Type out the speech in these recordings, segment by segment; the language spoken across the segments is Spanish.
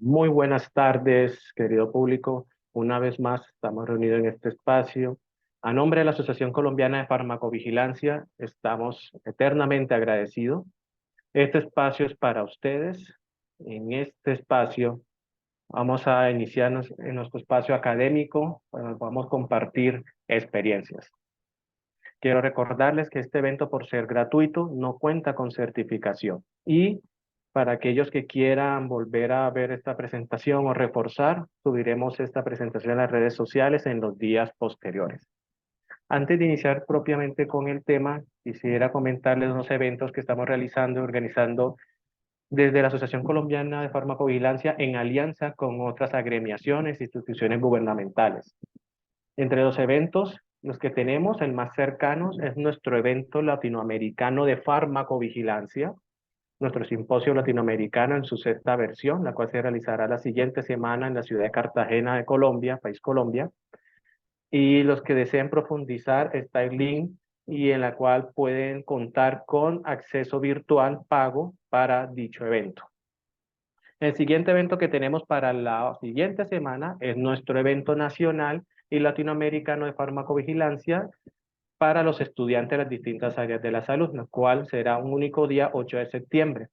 Muy buenas tardes, querido público. Una vez más estamos reunidos en este espacio. A nombre de la Asociación Colombiana de Farmacovigilancia, estamos eternamente agradecidos. Este espacio es para ustedes. En este espacio vamos a iniciarnos en nuestro espacio académico, donde vamos a compartir experiencias. Quiero recordarles que este evento, por ser gratuito, no cuenta con certificación. Y para aquellos que quieran volver a ver esta presentación o reforzar, subiremos esta presentación a las redes sociales en los días posteriores. Antes de iniciar propiamente con el tema, quisiera comentarles unos eventos que estamos realizando y organizando desde la Asociación Colombiana de Farmacovigilancia en alianza con otras agremiaciones e instituciones gubernamentales. Entre los eventos, los que tenemos, el más cercano es nuestro evento latinoamericano de farmacovigilancia, nuestro simposio latinoamericano en su sexta versión, la cual se realizará la siguiente semana en la ciudad de Cartagena de Colombia, país Colombia. Y los que deseen profundizar, está el link y en la cual pueden contar con acceso virtual pago para dicho evento. El siguiente evento que tenemos para la siguiente semana es nuestro evento nacional y latinoamericano de farmacovigilancia para los estudiantes de las distintas áreas de la salud, lo cual será un único día, 8 de septiembre.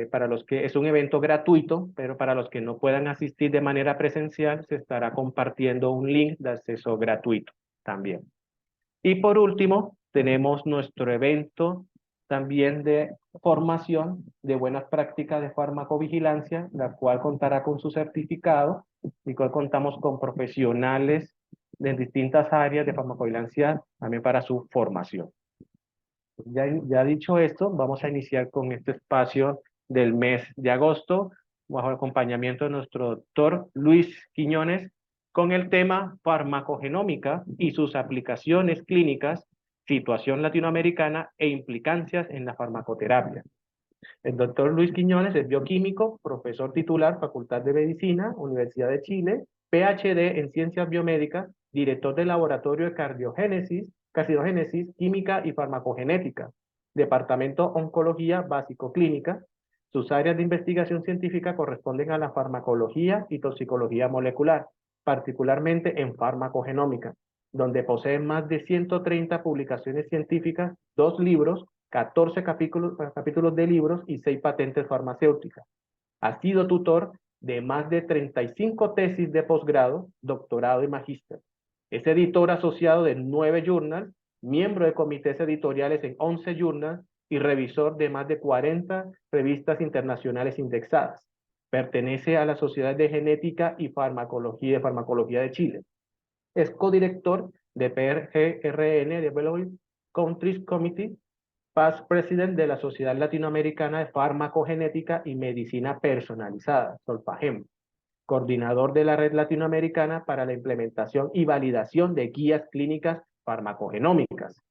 Para los que es un evento gratuito, pero para los que no puedan asistir de manera presencial, se estará compartiendo un link de acceso gratuito también. Y por último, tenemos nuestro evento también de formación de buenas prácticas de farmacovigilancia, la cual contará con su certificado y cual contamos con profesionales de distintas áreas de farmacovigilancia también para su formación. Ya dicho esto, vamos a iniciar con este espacio del mes de agosto, bajo el acompañamiento de nuestro doctor Luis Quiñones, con el tema farmacogenómica y sus aplicaciones clínicas, situación latinoamericana e implicancias en la farmacoterapia. El doctor Luis Quiñones es bioquímico, profesor titular, Facultad de Medicina, Universidad de Chile, PhD en Ciencias Biomédicas, director del Laboratorio de Carcinogénesis, Química y Farmacogenética, Departamento Oncología Básico-Clínica. Sus áreas de investigación científica corresponden a la farmacología y toxicología molecular, particularmente en farmacogenómica, donde posee más de 130 publicaciones científicas, 2 libros, 14 capítulos de libros y 6 patentes farmacéuticas. Ha sido tutor de más de 35 tesis de posgrado, doctorado y magíster. Es editor asociado de 9 journals, miembro de comités editoriales en 11 journals y revisor de más de 40 revistas internacionales indexadas. Pertenece a la Sociedad de Genética y Farmacología de Chile. Es codirector de PRGRN Development Countries Committee, past president de la Sociedad Latinoamericana de Farmacogenética y Medicina Personalizada, Solfagen, coordinador de la Red Latinoamericana para la implementación y validación de guías clínicas farmacogenómicas,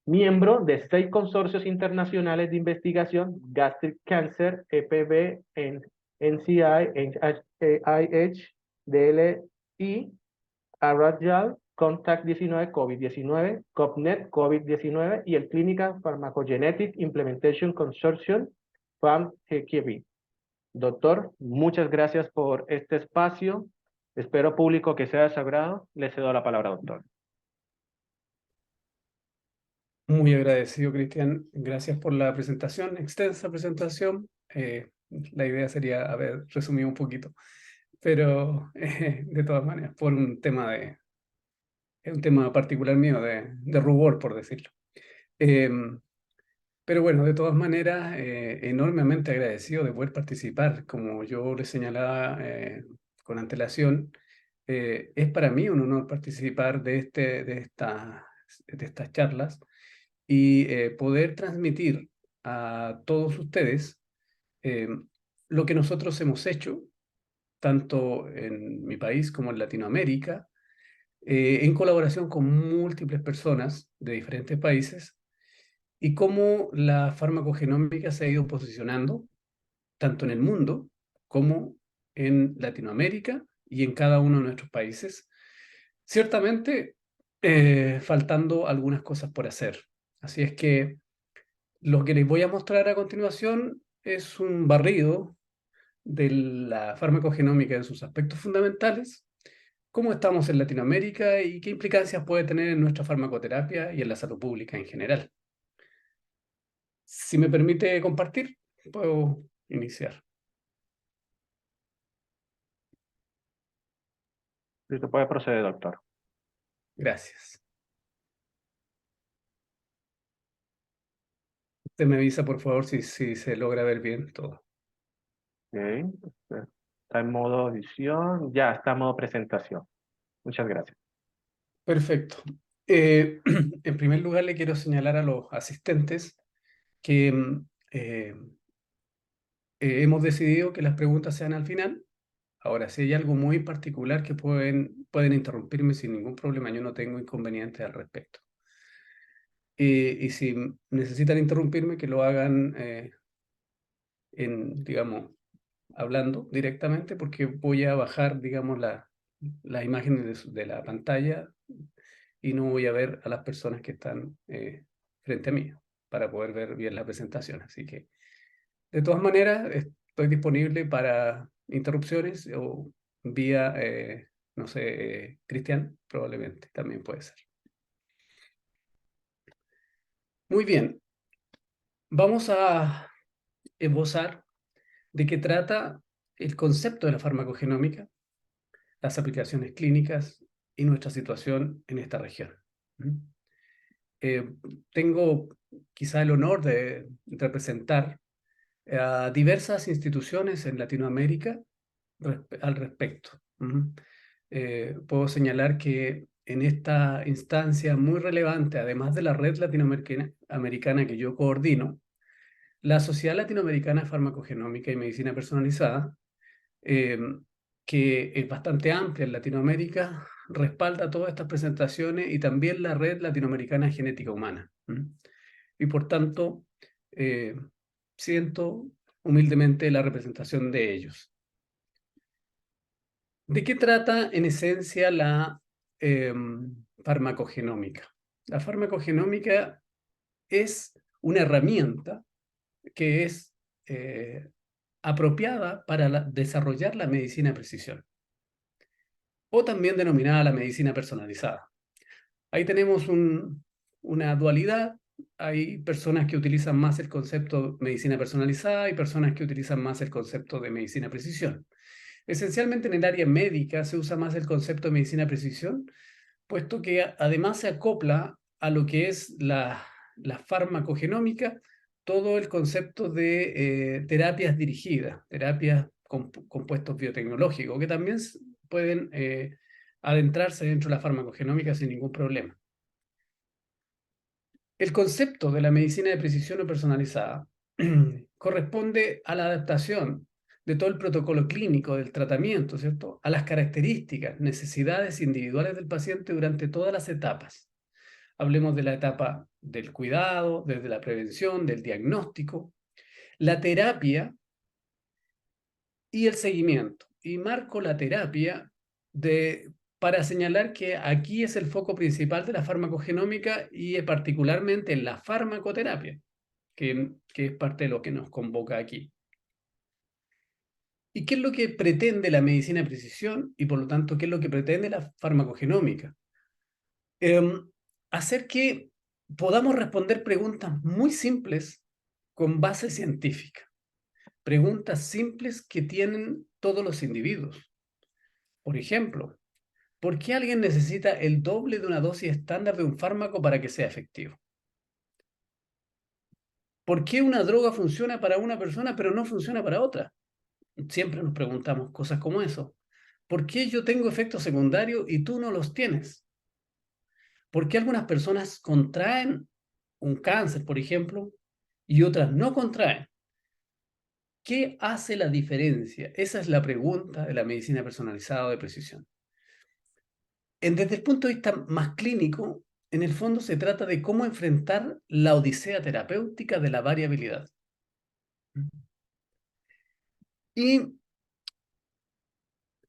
miembro de 6 consorcios internacionales de investigación, Gastric Cancer, EPB, NCI, NIH, DLI, Arrayal, Contact 19, COVID-19, COPNET, COVID-19 y el Clinical Pharmacogenetic Implementation Consortium, FAMGKB. Doctor, muchas gracias por este espacio. Espero público que sea de su agrado. Le cedo la palabra, doctor. Muy agradecido, Cristian. Gracias por la presentación, extensa presentación. La idea sería haber resumido un poquito, pero de todas maneras, es un tema particular mío de rubor, por decirlo. Pero bueno, de todas maneras, enormemente agradecido de poder participar. Como yo le señalaba con antelación, es para mí un honor participar de estas charlas y poder transmitir a todos ustedes eh, lo que nosotros hemos hecho, tanto en mi país como en Latinoamérica, en colaboración con múltiples personas de diferentes países, y cómo la farmacogenómica se ha ido posicionando tanto en el mundo como en Latinoamérica y en cada uno de nuestros países. Ciertamente, faltando algunas cosas por hacer. Así es que lo que les voy a mostrar a continuación es un barrido de la farmacogenómica en sus aspectos fundamentales, cómo estamos en Latinoamérica y qué implicancias puede tener en nuestra farmacoterapia y en la salud pública en general. Si me permite compartir, puedo iniciar. Si se puede proceder, doctor. Gracias. Usted me avisa, por favor, si se logra ver bien todo. Ok, está en modo edición, ya está en modo presentación. Muchas gracias. Perfecto. En primer lugar, le quiero señalar a los asistentes que hemos decidido que las preguntas sean al final. Ahora, si hay algo muy particular que pueden interrumpirme sin ningún problema, yo no tengo inconvenientes al respecto. Y si necesitan interrumpirme, que lo hagan digamos, hablando directamente, porque voy a bajar, digamos, las imágenes de la pantalla y no voy a ver a las personas que están frente a mí para poder ver bien la presentación. Así que, de todas maneras, estoy disponible para interrupciones o vía, no sé, Cristian, probablemente también puede ser. Muy bien, vamos a esbozar de qué trata el concepto de la farmacogenómica, las aplicaciones clínicas y nuestra situación en esta región. Eh, Tengo quizá el honor de representar a diversas instituciones en Latinoamérica al respecto. Puedo señalar que en esta instancia muy relevante, además de la red latinoamericana que yo coordino, la Sociedad Latinoamericana de Farmacogenómica y Medicina Personalizada, eh, que es bastante amplia en Latinoamérica, respalda todas estas presentaciones y también la Red Latinoamericana de Genética Humana. Y por tanto, eh, siento humildemente la representación de ellos. ¿De qué trata en esencia la farmacogenómica? La farmacogenómica es una herramienta que es apropiada para desarrollar la medicina de precisión, o también denominada la medicina personalizada. Ahí tenemos una dualidad. Hay personas que utilizan más el concepto de medicina personalizada y personas que utilizan más el concepto de medicina de precisión. Esencialmente en el área médica se usa más el concepto de medicina de precisión, puesto que además se acopla a lo que es la farmacogenómica, todo el concepto de terapias dirigidas, terapias con compuestos biotecnológicos, que también pueden adentrarse dentro de la farmacogenómica sin ningún problema. El concepto de la medicina de precisión o personalizada corresponde a la adaptación de todo el protocolo clínico del tratamiento, ¿cierto?, a las características, necesidades individuales del paciente durante todas las etapas. Hablemos de la etapa del cuidado, desde la prevención, del diagnóstico, la terapia y el seguimiento. Y marco la terapia para señalar que aquí es el foco principal de la farmacogenómica y particularmente en la farmacoterapia, que es parte de lo que nos convoca aquí. ¿Y qué es lo que pretende la medicina de precisión? Y por lo tanto, ¿qué es lo que pretende la farmacogenómica? Hacer que podamos responder preguntas muy simples con base científica. Preguntas simples que tienen todos los individuos. Por ejemplo, ¿por qué alguien necesita el doble de una dosis estándar de un fármaco para que sea efectivo? ¿Por qué una droga funciona para una persona pero no funciona para otra? Siempre nos preguntamos cosas como eso. ¿Por qué yo tengo efectos secundarios y tú no los tienes? ¿Por qué algunas personas contraen un cáncer, por ejemplo, y otras no contraen? ¿Qué hace la diferencia? Esa es la pregunta de la medicina personalizada o de precisión. Desde el punto de vista más clínico, en el fondo se trata de cómo enfrentar la odisea terapéutica de la variabilidad. Y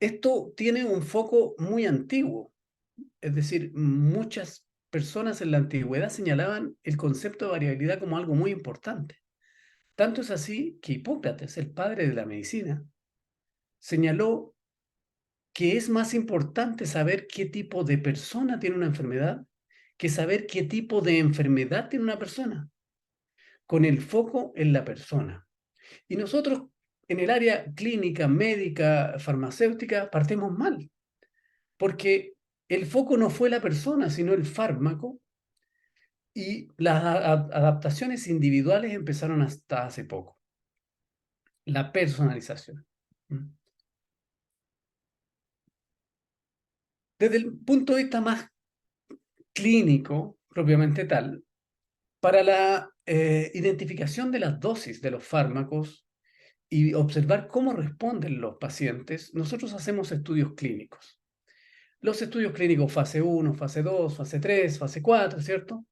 esto tiene un foco muy antiguo. Es decir, muchas personas en la antigüedad señalaban el concepto de variabilidad como algo muy importante. Tanto es así que Hipócrates, el padre de la medicina, señaló que es más importante saber qué tipo de persona tiene una enfermedad que saber qué tipo de enfermedad tiene una persona, con el foco en la persona. Y nosotros en el área clínica, médica, farmacéutica, partimos mal, porque el foco no fue la persona, sino el fármaco, y las adaptaciones individuales empezaron hasta hace poco. La personalización. Desde el punto de vista más clínico, propiamente tal, para la identificación de las dosis de los fármacos y observar cómo responden los pacientes, nosotros hacemos estudios clínicos. Los estudios clínicos fase 1, fase 2, fase 3, fase 4, ¿cierto?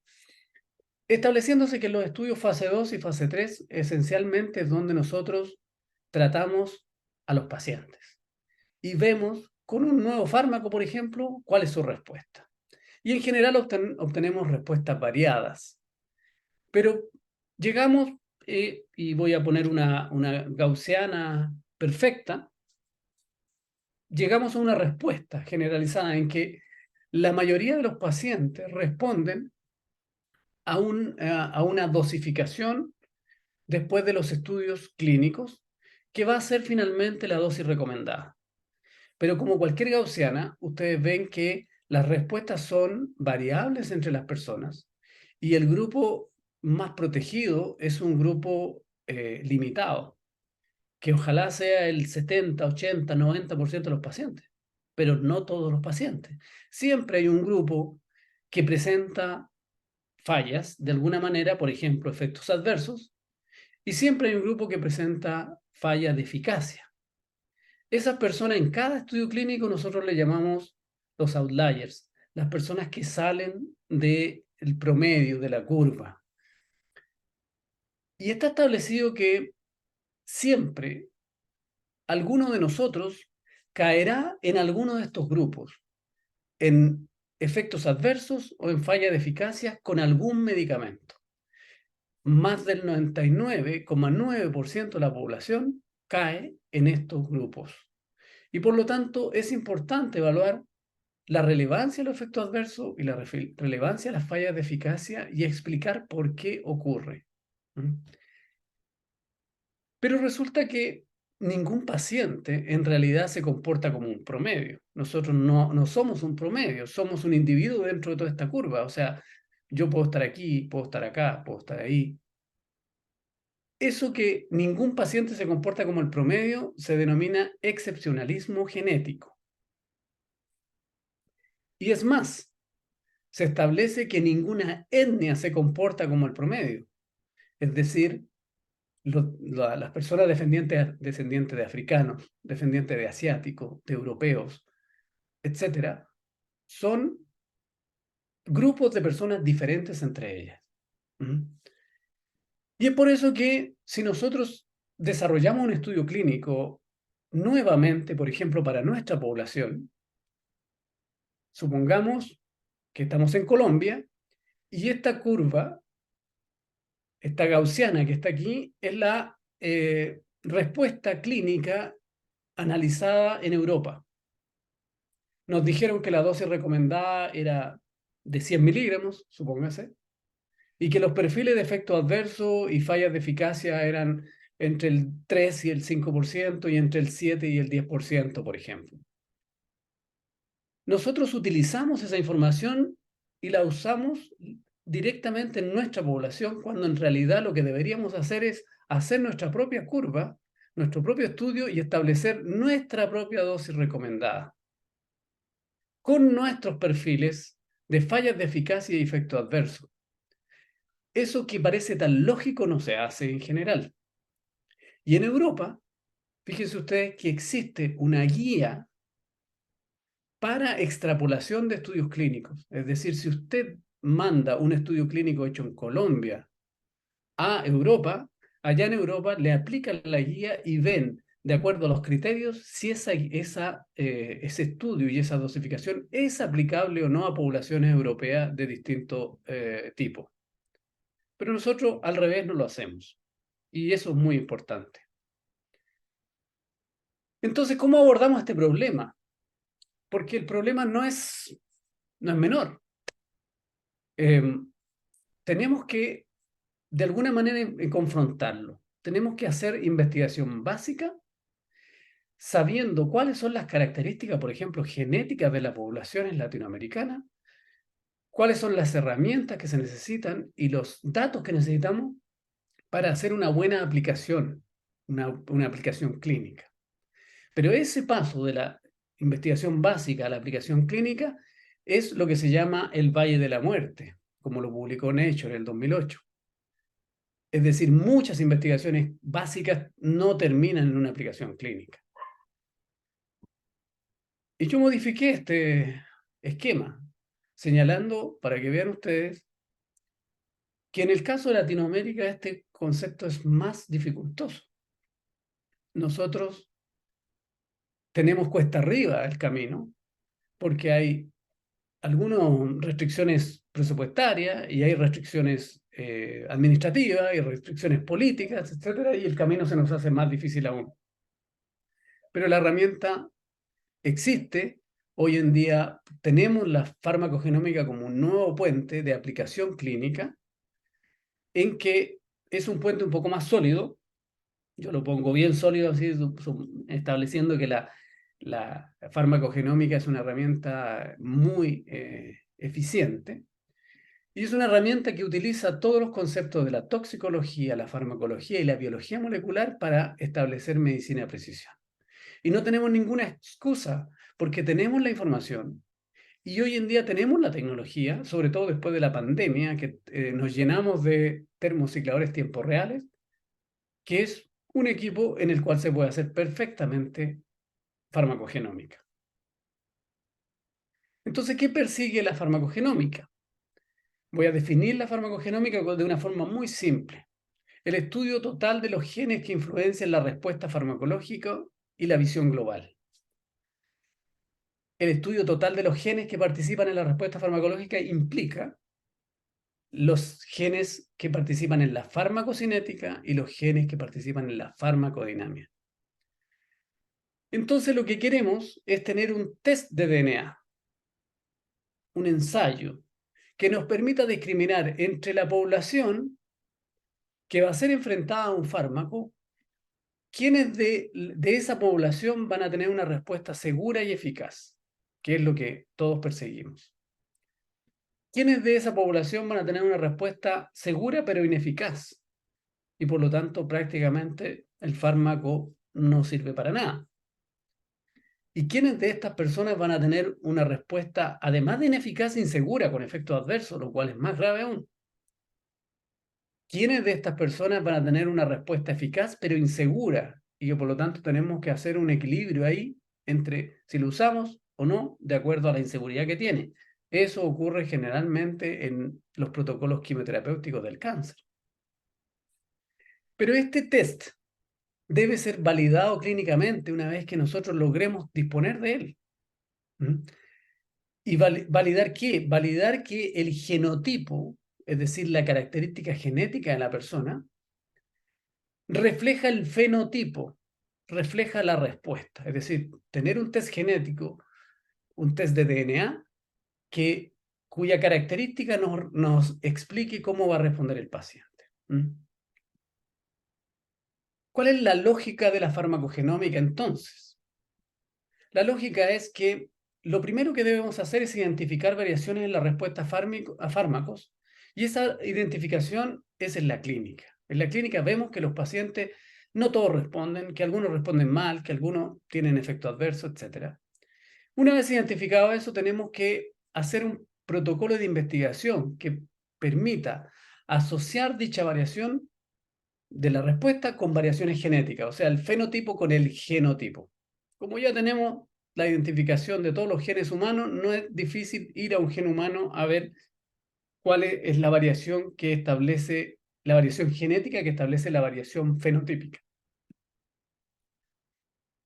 Estableciéndose que los estudios fase 2 y fase 3 esencialmente es donde nosotros tratamos a los pacientes y vemos con un nuevo fármaco, por ejemplo, cuál es su respuesta. Y en general obtenemos respuestas variadas. Pero llegamos, y voy a poner una gaussiana perfecta, llegamos a una respuesta generalizada en que la mayoría de los pacientes responden a una dosificación después de los estudios clínicos, que va a ser finalmente la dosis recomendada. Pero como cualquier gaussiana, ustedes ven que las respuestas son variables entre las personas y el grupo más protegido es un grupo limitado, que ojalá sea el 70, 80, 90% de los pacientes, pero no todos los pacientes. Siempre hay un grupo que presenta fallas de alguna manera, por ejemplo, efectos adversos, y siempre hay un grupo que presenta fallas de eficacia. Esas personas en cada estudio clínico nosotros le llamamos los outliers, las personas que salen del promedio, de la curva. Y está establecido que siempre alguno de nosotros caerá en alguno de estos grupos, en efectos adversos o en falla de eficacia con algún medicamento. Más del 99,9% de la población cae en estos grupos. Y por lo tanto es importante evaluar la relevancia de los efectos adversos y la relevancia de las fallas de eficacia y explicar por qué ocurre. Pero resulta que ningún paciente en realidad se comporta como un promedio. Nosotros no somos un promedio, somos un individuo dentro de toda esta curva. O sea, yo puedo estar aquí, puedo estar acá, puedo estar ahí. Eso que ningún paciente se comporta como el promedio se denomina excepcionalismo genético. Y es más, se establece que ninguna etnia se comporta como el promedio. Es decir, las personas descendientes de africanos, descendientes de asiáticos, de europeos, etcétera, son grupos de personas diferentes entre ellas. Y es por eso que si nosotros desarrollamos un estudio clínico nuevamente, por ejemplo, para nuestra población, supongamos que estamos en Colombia y esta curva, esta gaussiana que está aquí, es la respuesta clínica analizada en Europa. Nos dijeron que la dosis recomendada era de 100 miligramos, supóngase, y que los perfiles de efecto adverso y fallas de eficacia eran entre el 3 y el 5% y entre el 7 y el 10%, por ejemplo. Nosotros utilizamos esa información y la usamos directamente en nuestra población, cuando en realidad lo que deberíamos hacer es hacer nuestra propia curva, nuestro propio estudio y establecer nuestra propia dosis recomendada, con nuestros perfiles de fallas de eficacia y efecto adverso. Eso que parece tan lógico no se hace en general. Y en Europa, fíjense ustedes que existe una guía para extrapolación de estudios clínicos. Es decir, si usted manda un estudio clínico hecho en Colombia a Europa, allá en Europa le aplican la guía y ven, de acuerdo a los criterios, si ese estudio y esa dosificación es aplicable o no a poblaciones europeas de distinto tipo. Pero nosotros al revés no lo hacemos. Y eso es muy importante. Entonces, ¿cómo abordamos este problema? Porque el problema no es menor. Tenemos que, de alguna manera, confrontarlo. Tenemos que hacer investigación básica, sabiendo cuáles son las características, por ejemplo, genéticas de las poblaciones latinoamericanas, cuáles son las herramientas que se necesitan y los datos que necesitamos para hacer una buena aplicación, una aplicación clínica. Pero ese paso de la investigación básica a la aplicación clínica es lo que se llama el Valle de la Muerte, como lo publicó Nature en el 2008. Es decir, muchas investigaciones básicas no terminan en una aplicación clínica. Y yo modifiqué este esquema, señalando, para que vean ustedes, que en el caso de Latinoamérica este concepto es más dificultoso. Nosotros tenemos cuesta arriba el camino, porque hay algunas restricciones presupuestarias y hay restricciones administrativas y restricciones políticas, etcétera, y el camino se nos hace más difícil aún. Pero la herramienta existe. Hoy en día tenemos la farmacogenómica como un nuevo puente de aplicación clínica en que es un puente un poco más sólido. Yo lo pongo bien sólido, así, estableciendo que la farmacogenómica es una herramienta muy eficiente. Y es una herramienta que utiliza todos los conceptos de la toxicología, la farmacología y la biología molecular para establecer medicina de precisión. Y no tenemos ninguna excusa porque tenemos la información y hoy en día tenemos la tecnología, sobre todo después de la pandemia, que nos llenamos de termocicladores tiempos reales, que es un equipo en el cual se puede hacer perfectamente farmacogenómica. Entonces, ¿qué persigue la farmacogenómica? Voy a definir la farmacogenómica de una forma muy simple. El estudio total de los genes que influencian la respuesta farmacológica y la visión global. El estudio total de los genes que participan en la respuesta farmacológica implica los genes que participan en la farmacocinética y los genes que participan en la farmacodinamia. Entonces lo que queremos es tener un test de DNA, un ensayo, que nos permita discriminar entre la población que va a ser enfrentada a un fármaco, quiénes de esa población van a tener una respuesta segura y eficaz, que es lo que todos perseguimos. ¿Quiénes de esa población van a tener una respuesta segura pero ineficaz? Y por lo tanto, prácticamente el fármaco no sirve para nada. ¿Y quiénes de estas personas van a tener una respuesta, además de ineficaz, insegura, con efectos adversos, lo cual es más grave aún? ¿Quiénes de estas personas van a tener una respuesta eficaz pero insegura? Y que por lo tanto tenemos que hacer un equilibrio ahí entre si lo usamos o no, de acuerdo a la inseguridad que tiene. Eso ocurre generalmente en los protocolos quimioterapéuticos del cáncer. Pero este test debe ser validado clínicamente una vez que nosotros logremos disponer de él. ¿Y validar qué? Validar que el genotipo, es decir, la característica genética de la persona, refleja el fenotipo, refleja la respuesta. Es decir, tener un test genético, un test de DNA, cuya característica nos explique cómo va a responder el paciente. ¿Cuál es la lógica de la farmacogenómica entonces? La lógica es que lo primero que debemos hacer es identificar variaciones en la respuesta a fármacos, y esa identificación es en la clínica. En la clínica vemos que los pacientes no todos responden, que algunos responden mal, que algunos tienen efecto adverso, etc. Una vez identificado eso, tenemos que hacer un protocolo de investigación que permita asociar dicha variación de la respuesta con variaciones genéticas, o sea, el fenotipo con el genotipo. Como ya tenemos la identificación de todos los genes humanos, no es difícil ir a un gen humano a ver cuál es la variación que establece, la variación genética que establece la variación fenotípica.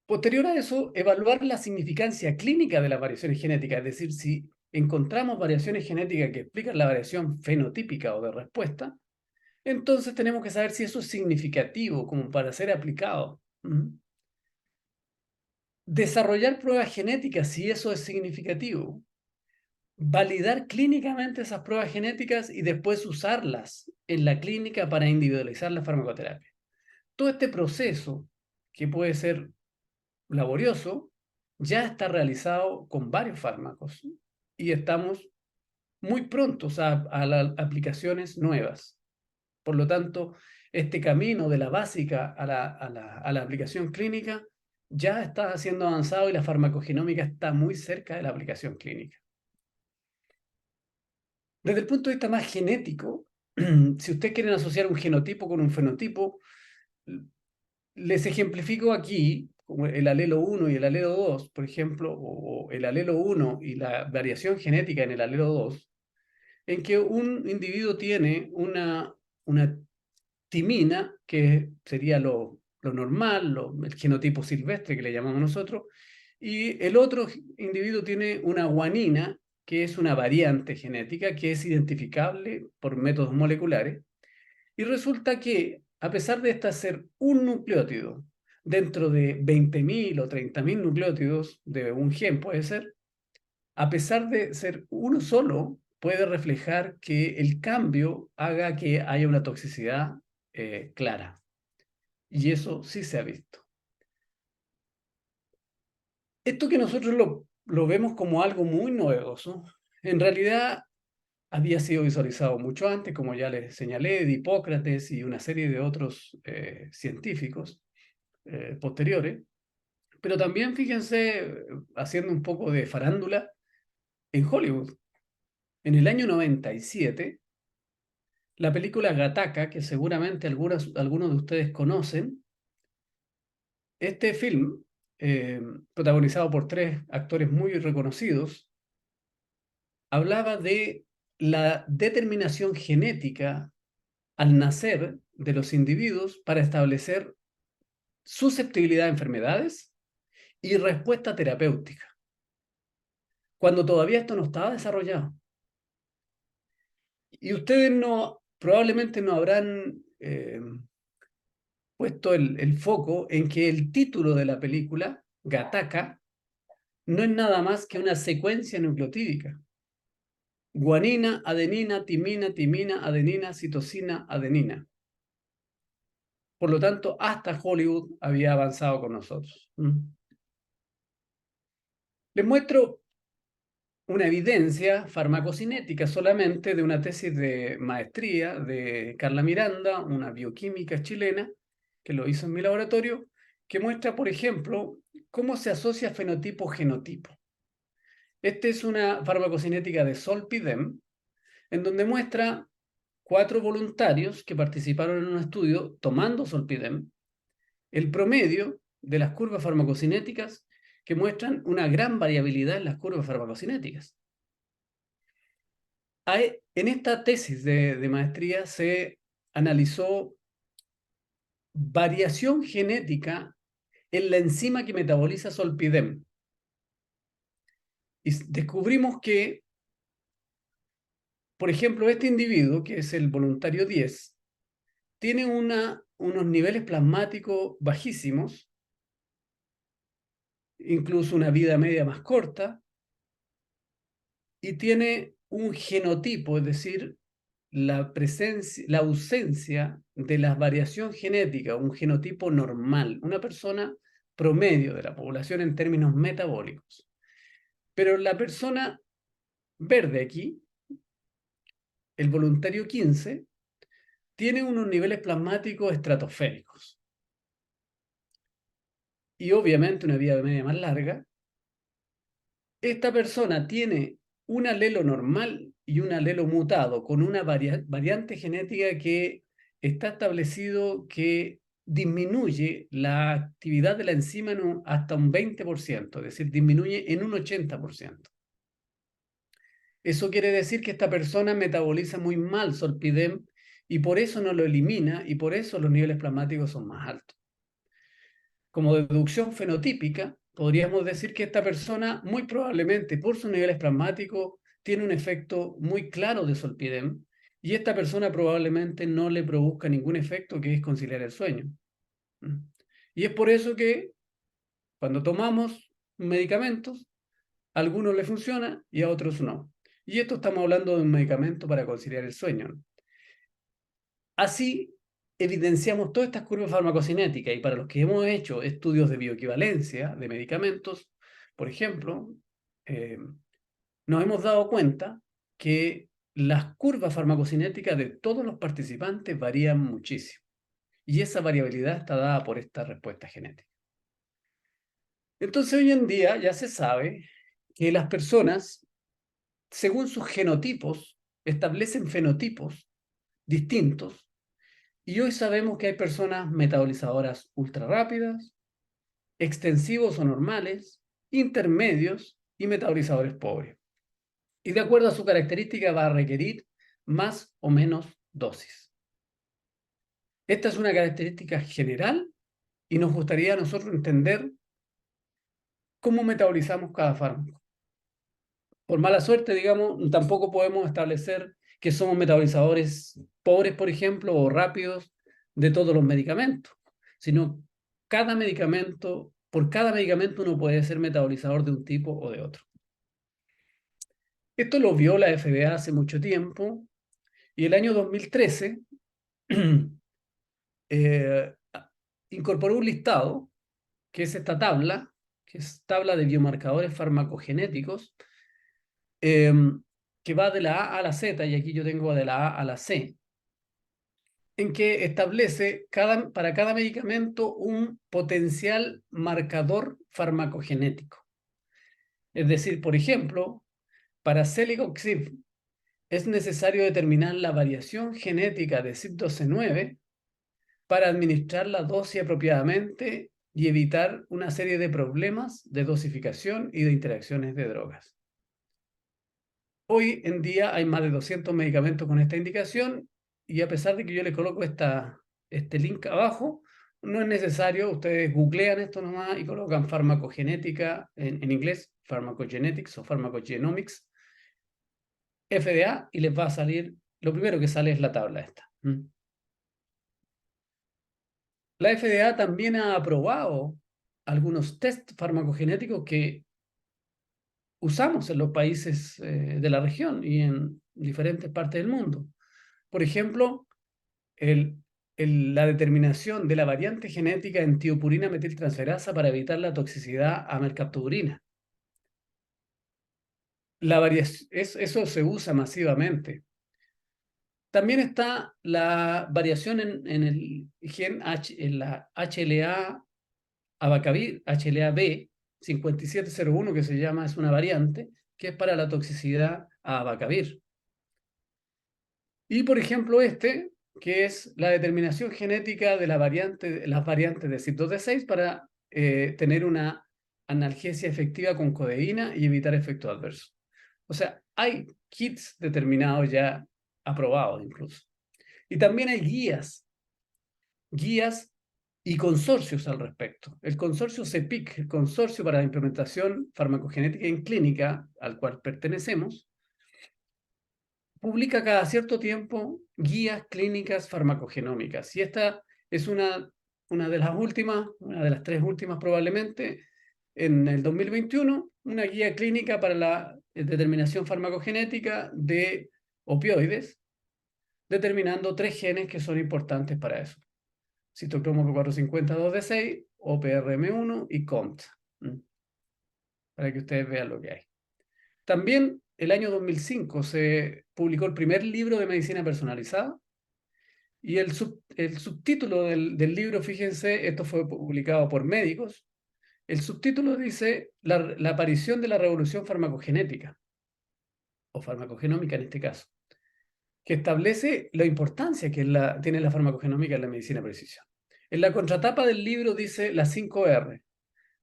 Posterior a eso, evaluar la significancia clínica de las variaciones genéticas, es decir, si encontramos variaciones genéticas que explican la variación fenotípica o de respuesta, entonces tenemos que saber si eso es significativo como para ser aplicado. desarrollar pruebas genéticas, si eso es significativo, validar clínicamente esas pruebas genéticas y después usarlas en la clínica para individualizar la farmacoterapia. Todo este proceso, que puede ser laborioso, ya está realizado con varios fármacos y estamos muy prontos a las aplicaciones nuevas. Por lo tanto, este camino de la básica a la aplicación clínica ya está siendo avanzado y la farmacogenómica está muy cerca de la aplicación clínica. Desde el punto de vista más genético, si ustedes quieren asociar un genotipo con un fenotipo, les ejemplifico aquí como el alelo 1 y el alelo 2, por ejemplo, o el alelo 1 y la variación genética en el alelo 2, en que un individuo tiene una timina, que sería lo normal, el genotipo silvestre que le llamamos nosotros, y el otro individuo tiene una guanina, que es una variante genética que es identificable por métodos moleculares, y resulta que, a pesar de esta ser un nucleótido dentro de 20.000 o 30.000 nucleótidos de un gen, puede ser, a pesar de ser uno solo, puede reflejar que el cambio haga que haya una toxicidad clara. Y eso sí se ha visto. Esto que nosotros lo vemos como algo muy novedoso, en realidad había sido visualizado mucho antes, como ya les señalé, de Hipócrates y una serie de otros científicos posteriores. Pero también, fíjense, haciendo un poco de farándula, en Hollywood, en el año 97, la película Gattaca, que seguramente algunos de ustedes conocen, este film, protagonizado por tres actores muy reconocidos, hablaba de la determinación genética al nacer de los individuos para establecer susceptibilidad a enfermedades y respuesta terapéutica, cuando todavía esto no estaba desarrollado. Y ustedes probablemente no habrán puesto el foco en que el título de la película, Gattaca, no es nada más que una secuencia nucleotídica. Guanina, adenina, timina, timina, adenina, citosina, adenina. Por lo tanto, hasta Hollywood había avanzado con nosotros. Les muestro una evidencia farmacocinética solamente de una tesis de maestría de Carla Miranda, una bioquímica chilena, que lo hizo en mi laboratorio, que muestra, por ejemplo, cómo se asocia fenotipo-genotipo. Esta es una farmacocinética de Solpidem, en donde muestra 4 voluntarios que participaron en un estudio tomando Solpidem, el promedio de las curvas farmacocinéticas que muestran una gran variabilidad en las curvas farmacocinéticas. En esta tesis de maestría se analizó variación genética en la enzima que metaboliza Solpidem. Y descubrimos que, por ejemplo, este individuo, que es el voluntario 10, tiene unos niveles plasmáticos bajísimos, incluso una vida media más corta, y tiene un genotipo, es decir, la ausencia de la variación genética, un genotipo normal, una persona promedio de la población en términos metabólicos. Pero la persona verde aquí, el voluntario 15, tiene unos niveles plasmáticos estratosféricos. Y obviamente una vida media más larga. Esta persona tiene un alelo normal y un alelo mutado con una variante genética que está establecido que disminuye la actividad de la enzima hasta un 20%, es decir, disminuye en un 80%. Eso quiere decir que esta persona metaboliza muy mal Solpidem y por eso no lo elimina y por eso los niveles plasmáticos son más altos. Como deducción fenotípica, podríamos decir que esta persona muy probablemente por sus niveles plasmáticos tiene un efecto muy claro de Solpidem y esta persona probablemente no le produzca ningún efecto que es conciliar el sueño. Y es por eso que Cuando tomamos medicamentos, a algunos les funciona y a otros no. Y esto estamos hablando de un medicamento para conciliar el sueño, ¿no? Así evidenciamos todas estas curvas farmacocinéticas y para los que hemos hecho estudios de bioequivalencia de medicamentos, por ejemplo, nos hemos dado cuenta que las curvas farmacocinéticas de todos los participantes varían muchísimo. Y esa variabilidad está dada por esta respuesta genética. Entonces, hoy en día ya se sabe que las personas, según sus genotipos, establecen fenotipos distintos. Y hoy sabemos que hay personas metabolizadoras ultra rápidas, extensivos o normales, intermedios y metabolizadores pobres. Y de acuerdo a su característica va a requerir más o menos dosis. Esta es una característica general y nos gustaría a nosotros entender cómo metabolizamos cada fármaco. Por mala suerte, digamos, tampoco podemos establecer que somos metabolizadores pobres, por ejemplo, o rápidos de todos los medicamentos, sino por cada medicamento uno puede ser metabolizador de un tipo o de otro. Esto lo vio la FDA hace mucho tiempo y el año 2013 incorporó un listado, que es esta tabla, que es tabla de biomarcadores farmacogenéticos, que va de la A a la Z, y aquí yo tengo de la A a la C, en que establece para cada medicamento un potencial marcador farmacogenético. Es decir, por ejemplo, para Celecoxib es necesario determinar la variación genética de CYP12C9 para administrar la dosis apropiadamente y evitar una serie de problemas de dosificación y de interacciones de drogas. Hoy en día hay más de 200 medicamentos con esta indicación y a pesar de que yo le coloco este link abajo, no es necesario, ustedes googlean esto nomás y colocan farmacogenética en inglés, pharmacogenetics o pharmacogenomics, FDA, y les va a salir, lo primero que sale es la tabla esta. La FDA también ha aprobado algunos test farmacogenéticos que usamos en los países de la región y en diferentes partes del mundo. Por ejemplo, la determinación de la variante genética en tiopurina metiltransferasa para evitar la toxicidad a mercaptodurina. Eso se usa masivamente. También está la variación en el gen en la HLA abacavir, HLA-B 5701, que se llama, es una variante, que es para la toxicidad a abacavir. Y por ejemplo que es la determinación genética de las variantes de CYP2D6 para tener una analgesia efectiva con codeína y evitar efectos adversos. O sea, hay kits determinados ya aprobados incluso. Y también hay guías y consorcios al respecto. El consorcio CEPIC, el Consorcio para la Implementación Farmacogenética en Clínica, al cual pertenecemos, publica cada cierto tiempo guías clínicas farmacogenómicas. Y esta es una de las últimas, una de las 3 últimas probablemente, en el 2021, una guía clínica para la determinación farmacogenética de opioides, determinando 3 genes que son importantes para eso: citocromo P450 2D6, OPRM1 y COMT, para que ustedes vean lo que hay. También el año 2005 se publicó el primer libro de medicina personalizada y el subtítulo del libro, fíjense, esto fue publicado por médicos, el subtítulo dice la aparición de la revolución farmacogenética, o farmacogenómica en este caso, que establece la importancia que tiene la farmacogenómica en la medicina de precisión. En la contratapa del libro dice las 5 R: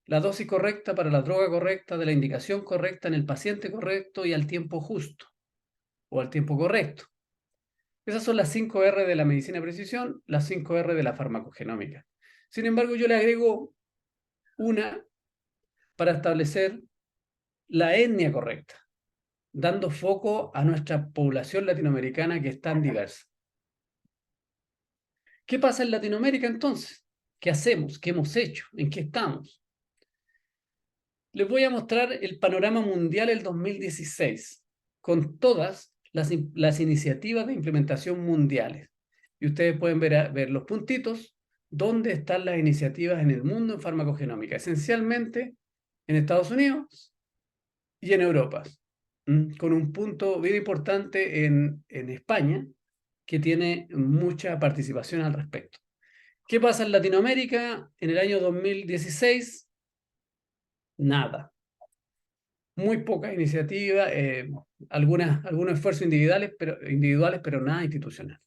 la dosis correcta para la droga correcta, de la indicación correcta, en el paciente correcto y al tiempo justo, o al tiempo correcto. Esas son las 5 R de la medicina de precisión, las 5 R de la farmacogenómica. Sin embargo, yo le agrego una para establecer la etnia correcta, dando foco a nuestra población latinoamericana, que es tan diversa. ¿Qué pasa en Latinoamérica entonces? ¿Qué hacemos? ¿Qué hemos hecho? ¿En qué estamos? Les voy a mostrar el panorama mundial del 2016, con todas las iniciativas de implementación mundiales. Y ustedes pueden ver los puntitos, dónde están las iniciativas en el mundo en farmacogenómica, esencialmente en Estados Unidos y en Europa, con un punto bien importante en España, que tiene mucha participación al respecto. ¿Qué pasa en Latinoamérica en el año 2016? Nada. Muy poca iniciativa, algunos esfuerzos individuales, pero nada institucional.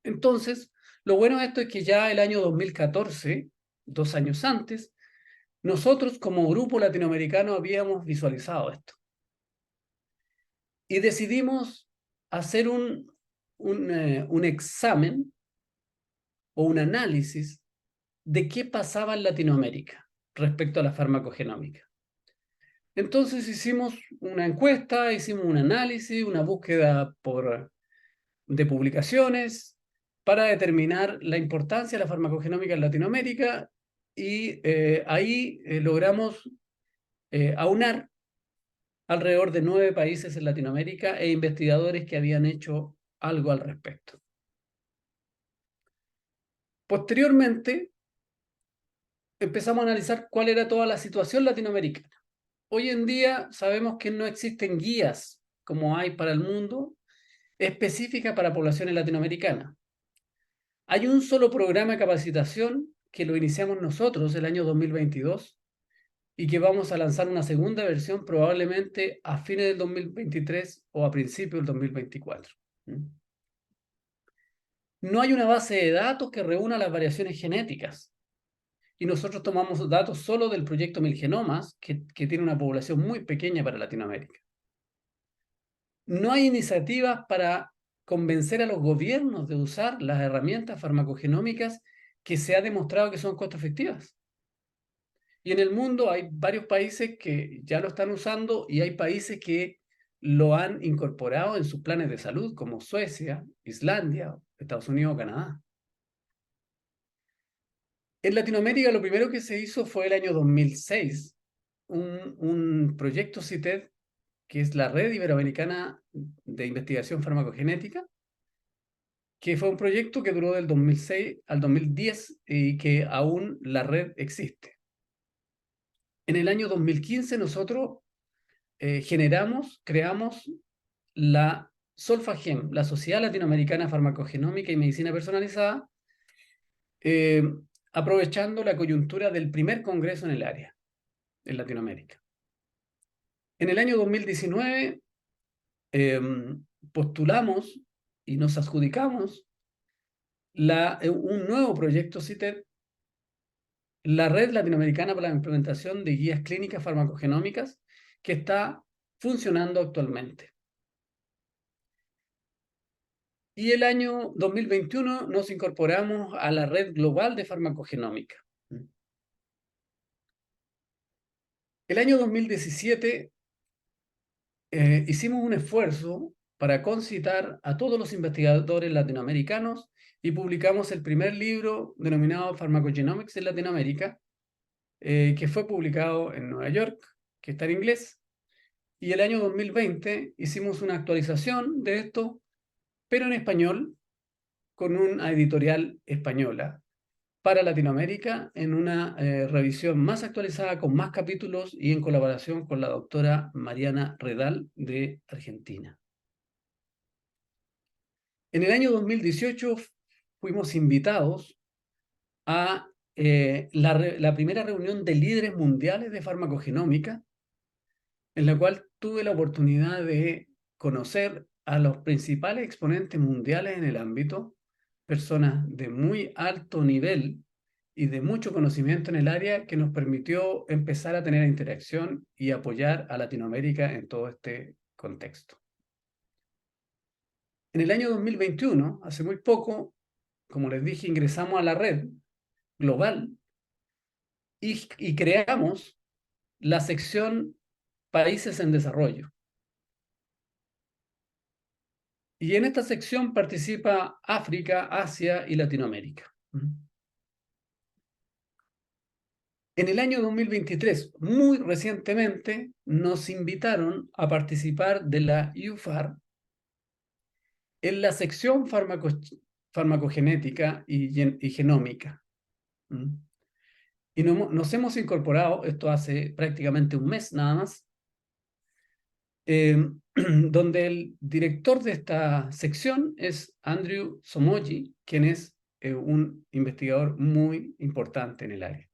Entonces, lo bueno de esto es que ya el año 2014, 2 años antes, nosotros como grupo latinoamericano habíamos visualizado esto. Y decidimos hacer un examen o un análisis de qué pasaba en Latinoamérica respecto a la farmacogenómica. Entonces hicimos una encuesta, hicimos un análisis, una búsqueda de publicaciones para determinar la importancia de la farmacogenómica en Latinoamérica y ahí logramos aunar alrededor de 9 países en Latinoamérica e investigadores que habían hecho algo al respecto. Posteriormente, empezamos a analizar cuál era toda la situación latinoamericana. Hoy en día sabemos que no existen guías como hay para el mundo específica para poblaciones latinoamericanas. Hay un solo programa de capacitación que lo iniciamos nosotros el año 2022 y que vamos a lanzar una segunda versión probablemente a fines del 2023 o a principios del 2024. No hay una base de datos que reúna las variaciones genéticas. Y nosotros tomamos datos solo del proyecto Milgenomas, que tiene una población muy pequeña para Latinoamérica. No hay iniciativas para convencer a los gobiernos de usar las herramientas farmacogenómicas que se ha demostrado que son costo efectivas. Y en el mundo hay varios países que ya lo están usando y hay países que lo han incorporado en sus planes de salud, como Suecia, Islandia, Estados Unidos o Canadá. En Latinoamérica lo primero que se hizo fue el año 2006, un proyecto CITED, que es la Red Iberoamericana de Investigación Farmacogenética, que fue un proyecto que duró del 2006 al 2010 y que aún la red existe. En el año 2015 nosotros creamos la Solfagem, la Sociedad Latinoamericana de Farmacogenómica y Medicina Personalizada, eh, aprovechando la coyuntura del primer congreso en el área, en Latinoamérica. En el año 2019 postulamos y nos adjudicamos un nuevo proyecto CITED, la Red Latinoamericana para la Implementación de Guías Clínicas Farmacogenómicas, que está funcionando actualmente. Y el año 2021 nos incorporamos a la Red Global de Farmacogenómica. El año 2017 hicimos un esfuerzo para concitar a todos los investigadores latinoamericanos y publicamos el primer libro denominado Pharmacogenomics en Latinoamérica, que fue publicado en Nueva York, que está en inglés. Y el año 2020 hicimos una actualización de esto, pero en español, con una editorial española para Latinoamérica, en una revisión más actualizada, con más capítulos y en colaboración con la doctora Mariana Redal de Argentina. En el año 2018 fuimos invitados a la primera reunión de líderes mundiales de farmacogenómica, en la cual tuve la oportunidad de conocer a los principales exponentes mundiales en el ámbito, personas de muy alto nivel y de mucho conocimiento en el área, que nos permitió empezar a tener interacción y apoyar a Latinoamérica en todo este contexto. En el año 2021, hace muy poco, como les dije, ingresamos a la red global y creamos la sección Países en Desarrollo. Y en esta sección participa África, Asia y Latinoamérica. En el año 2023, muy recientemente, nos invitaron a participar de la UFAR en la sección farmacogenética y genómica. Y nos hemos incorporado, esto hace prácticamente un mes nada más, donde el director de esta sección es Andrew Somoji, quien es un investigador muy importante en el área.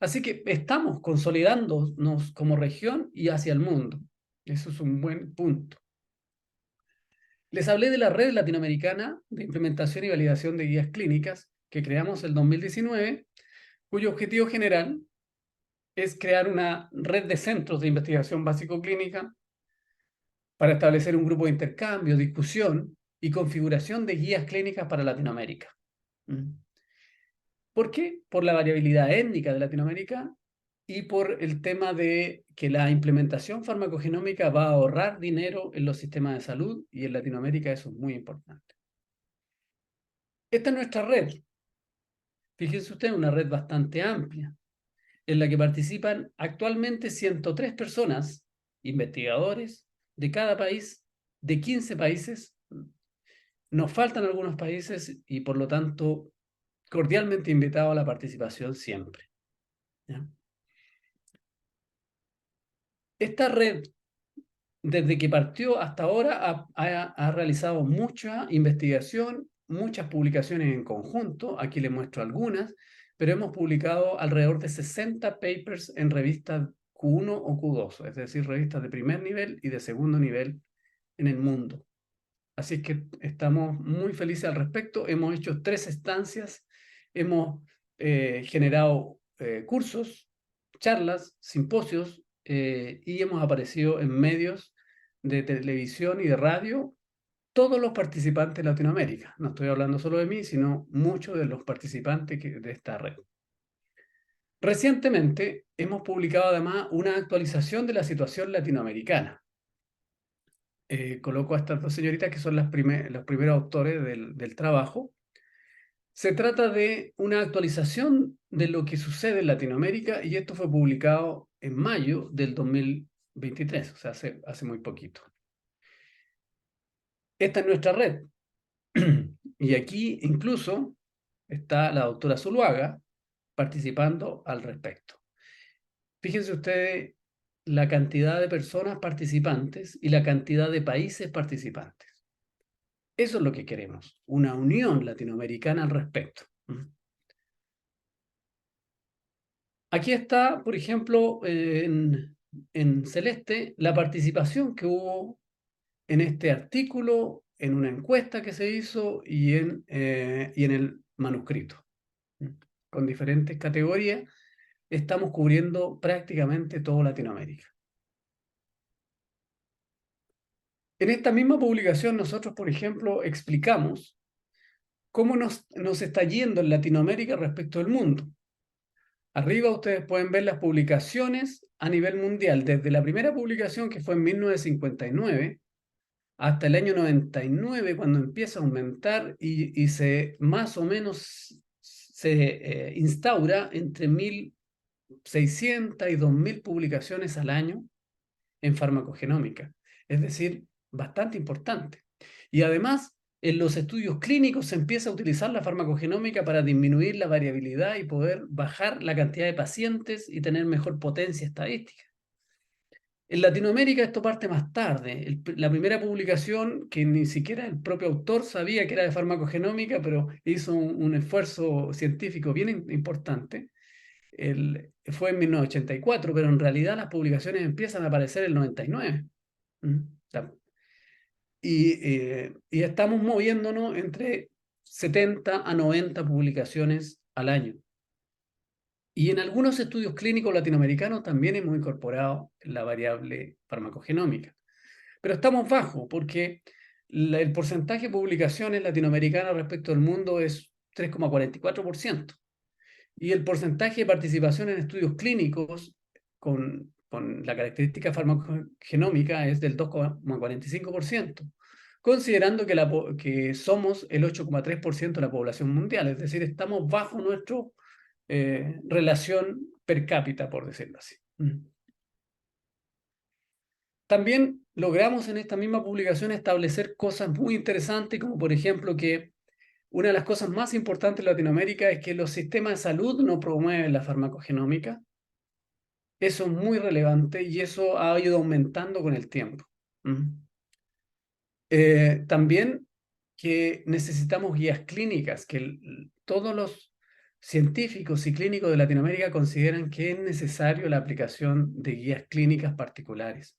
Así que estamos consolidándonos como región y hacia el mundo. Eso es un buen punto. Les hablé de la Red Latinoamericana de Implementación y Validación de Guías Clínicas que creamos en 2019, cuyo objetivo general es crear una red de centros de investigación básico-clínica para establecer un grupo de intercambio, discusión y configuración de guías clínicas para Latinoamérica. ¿Por qué? Por la variabilidad étnica de Latinoamérica y por el tema de que la implementación farmacogenómica va a ahorrar dinero en los sistemas de salud, y en Latinoamérica eso es muy importante. Esta es nuestra red. Fíjense ustedes, una red bastante amplia, en la que participan actualmente 103 personas, investigadores de cada país, de 15 países. Nos faltan algunos países y por lo tanto cordialmente invitado a la participación siempre. ¿Ya? Esta red, desde que partió hasta ahora, ha realizado mucha investigación, muchas publicaciones en conjunto. Aquí les muestro algunas, pero hemos publicado alrededor de 60 papers en revistas Q1 o Q2, es decir, revistas de primer nivel y de segundo nivel en el mundo. Así es que estamos muy felices al respecto. Hemos hecho 3 estancias, hemos generado cursos, charlas, simposios, y hemos aparecido en medios de televisión y de radio, todos los participantes de Latinoamérica. No estoy hablando solo de mí, sino muchos de los participantes de esta red. Recientemente hemos publicado además una actualización de la situación latinoamericana. Coloco a estas dos señoritas que son los primeros autores del trabajo. Se trata de una actualización de lo que sucede en Latinoamérica, y esto fue publicado en mayo del 2023, o sea, hace muy poquito. Esta es nuestra red. Y aquí incluso está la doctora Zuluaga participando al respecto. Fíjense ustedes la cantidad de personas participantes y la cantidad de países participantes. Eso es lo que queremos, una unión latinoamericana al respecto. Aquí está, por ejemplo, en celeste, la participación que hubo en este artículo, en una encuesta que se hizo y en el manuscrito. Con diferentes categorías, estamos cubriendo prácticamente toda Latinoamérica. En esta misma publicación nosotros, por ejemplo, explicamos cómo nos está yendo en Latinoamérica respecto al mundo. Arriba ustedes pueden ver las publicaciones a nivel mundial, desde la primera publicación, que fue en 1959, hasta el año 99, cuando empieza a aumentar y se más o menos se instaura entre 1.600 y 2.000 publicaciones al año en farmacogenómica. Es decir, bastante importante. Y además, en los estudios clínicos se empieza a utilizar la farmacogenómica para disminuir la variabilidad y poder bajar la cantidad de pacientes y tener mejor potencia estadística. En Latinoamérica esto parte más tarde. La primera publicación, que ni siquiera el propio autor sabía que era de farmacogenómica, pero hizo un esfuerzo científico bien importante, fue en 1984, pero en realidad las publicaciones empiezan a aparecer en el 99. Y estamos moviéndonos entre 70 a 90 publicaciones al año. Y en algunos estudios clínicos latinoamericanos también hemos incorporado la variable farmacogenómica. Pero estamos bajos porque el porcentaje de publicaciones latinoamericanas respecto al mundo es 3,44%. Y el porcentaje de participación en estudios clínicos con la característica farmacogenómica es del 2,45%, considerando que somos el 8,3% de la población mundial. Es decir, estamos bajo nuestro relación per cápita, por decirlo así. También logramos en esta misma publicación establecer cosas muy interesantes, como por ejemplo que una de las cosas más importantes en Latinoamérica es que los sistemas de salud no promueven la farmacogenómica. Eso es muy relevante y eso ha ido aumentando con el tiempo. También que necesitamos guías clínicas, que todos los científicos y clínicos de Latinoamérica consideran que es necesario la aplicación de guías clínicas particulares.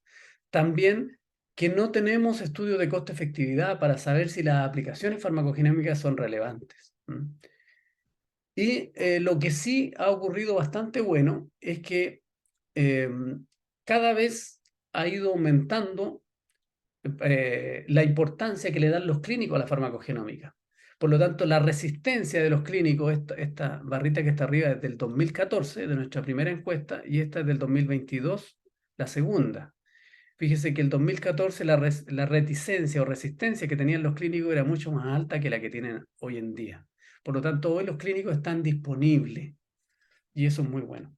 También que no tenemos estudios de costo-efectividad para saber si las aplicaciones farmacogenómicas son relevantes. Y lo que sí ha ocurrido bastante bueno es que cada vez ha ido aumentando la importancia que le dan los clínicos a la farmacogenómica. Por lo tanto, la resistencia de los clínicos, esta barrita que está arriba es del 2014, de nuestra primera encuesta, y esta es del 2022, la segunda. Fíjese que el 2014 la reticencia o resistencia que tenían los clínicos era mucho más alta que la que tienen hoy en día. Por lo tanto, hoy los clínicos están disponibles y eso es muy bueno.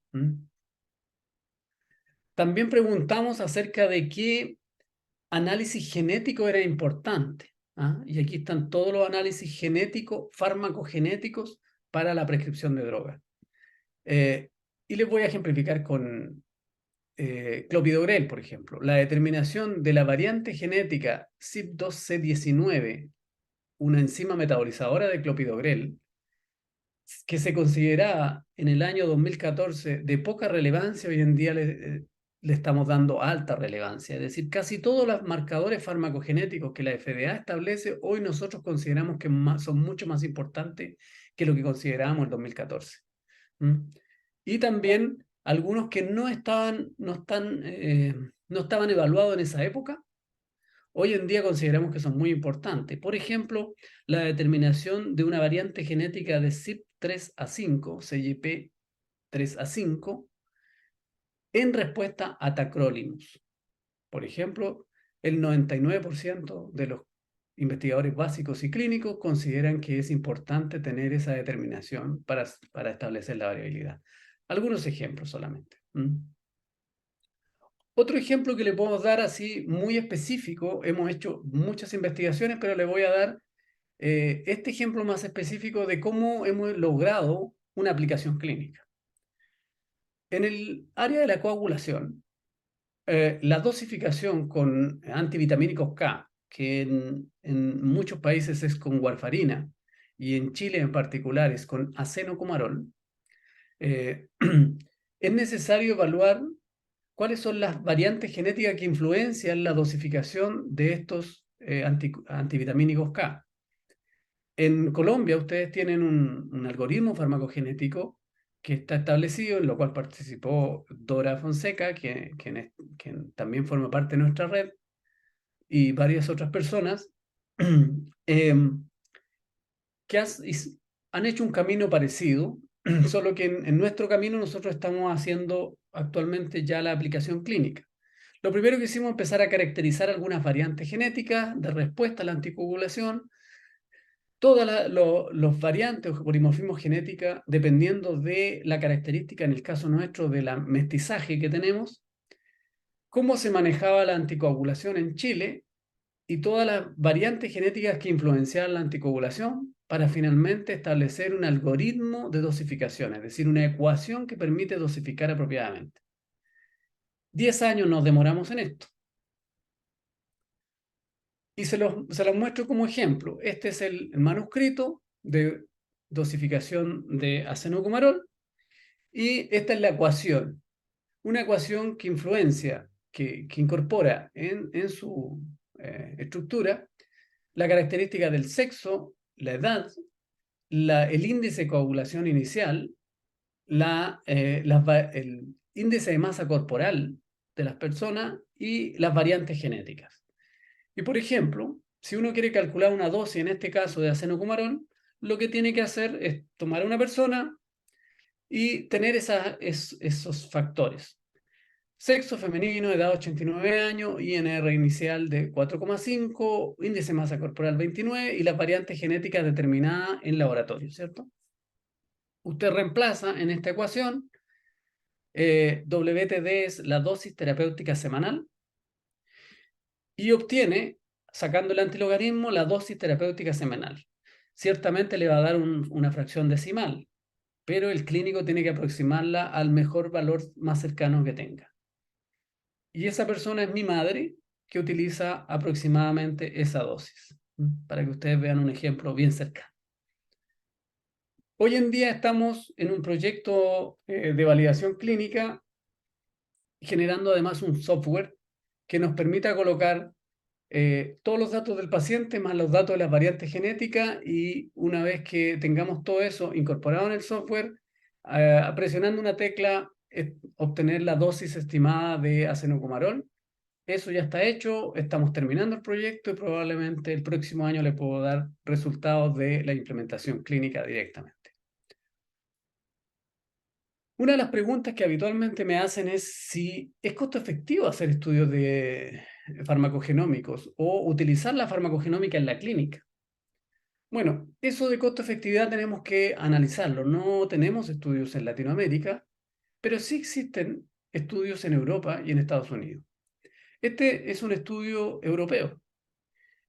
También preguntamos acerca de qué análisis genético era importante. Y aquí están todos los análisis genéticos, farmacogenéticos para la prescripción de drogas. Y les voy a ejemplificar con clopidogrel, por ejemplo. La determinación de la variante genética CYP2C19, una enzima metabolizadora de clopidogrel, que se consideraba en el año 2014 de poca relevancia, hoy en día le estamos dando alta relevancia. Es decir, casi todos los marcadores farmacogenéticos que la FDA establece, hoy nosotros consideramos que son mucho más importantes que lo que considerábamos en 2014. Y también algunos que no estaban evaluados en esa época, hoy en día consideramos que son muy importantes. Por ejemplo, la determinación de una variante genética de CYP3A5, CYP3A5, en respuesta a tacrolimus. Por ejemplo, el 99% de los investigadores básicos y clínicos consideran que es importante tener esa determinación para establecer la variabilidad. Algunos ejemplos solamente. Otro ejemplo que le podemos dar así muy específico, hemos hecho muchas investigaciones, pero le voy a dar este ejemplo más específico de cómo hemos logrado una aplicación clínica. En el área de la coagulación, la dosificación con antivitamínicos K, que en muchos países es con warfarina, y en Chile en particular es con acenocumarol, es necesario evaluar cuáles son las variantes genéticas que influencian la dosificación de estos antivitamínicos K. En Colombia ustedes tienen un algoritmo farmacogenético que está establecido, en lo cual participó Dora Fonseca, quien también forma parte de nuestra red, y varias otras personas, que han hecho un camino parecido, solo que en nuestro camino nosotros estamos haciendo actualmente ya la aplicación clínica. Lo primero que hicimos es empezar a caracterizar algunas variantes genéticas de respuesta a la anticoagulación, todas los variantes o polimorfismos genética, dependiendo de la característica, en el caso nuestro, de la mestizaje que tenemos, cómo se manejaba la anticoagulación en Chile y todas las variantes genéticas que influenciaban la anticoagulación para finalmente establecer un algoritmo de dosificación, es decir, una ecuación que permite dosificar apropiadamente. 10 años nos demoramos en esto. Y se los muestro como ejemplo. Este es el manuscrito de dosificación de acenocumarol y esta es la ecuación. Una ecuación que influencia, que incorpora en su estructura la característica del sexo, la edad, el índice de coagulación inicial, el índice de masa corporal de las personas y las variantes genéticas. Y por ejemplo, si uno quiere calcular una dosis, en este caso de acenocumarol, lo que tiene que hacer es tomar a una persona y tener esos factores. Sexo femenino, edad 89 años, INR inicial de 4,5, índice de masa corporal 29 y las variantes genéticas determinadas en laboratorio, ¿cierto? Usted reemplaza en esta ecuación, WTD es la dosis terapéutica semanal, y obtiene, sacando el antilogaritmo, la dosis terapéutica semanal. Ciertamente le va a dar una fracción decimal, pero el clínico tiene que aproximarla al mejor valor más cercano que tenga. Y esa persona es mi madre, que utiliza aproximadamente esa dosis, para que ustedes vean un ejemplo bien cercano. Hoy en día estamos en un proyecto de validación clínica, generando además un software que nos permita colocar todos los datos del paciente más los datos de las variantes genéticas, y una vez que tengamos todo eso incorporado en el software, presionando una tecla, obtener la dosis estimada de acenocumarol. Eso ya está hecho, estamos terminando el proyecto y probablemente el próximo año le puedo dar resultados de la implementación clínica directamente. Una de las preguntas que habitualmente me hacen es si es costo efectivo hacer estudios de farmacogenómicos o utilizar la farmacogenómica en la clínica. Bueno, eso de costo-efectividad tenemos que analizarlo. No tenemos estudios en Latinoamérica, pero sí existen estudios en Europa y en Estados Unidos. Este es un estudio europeo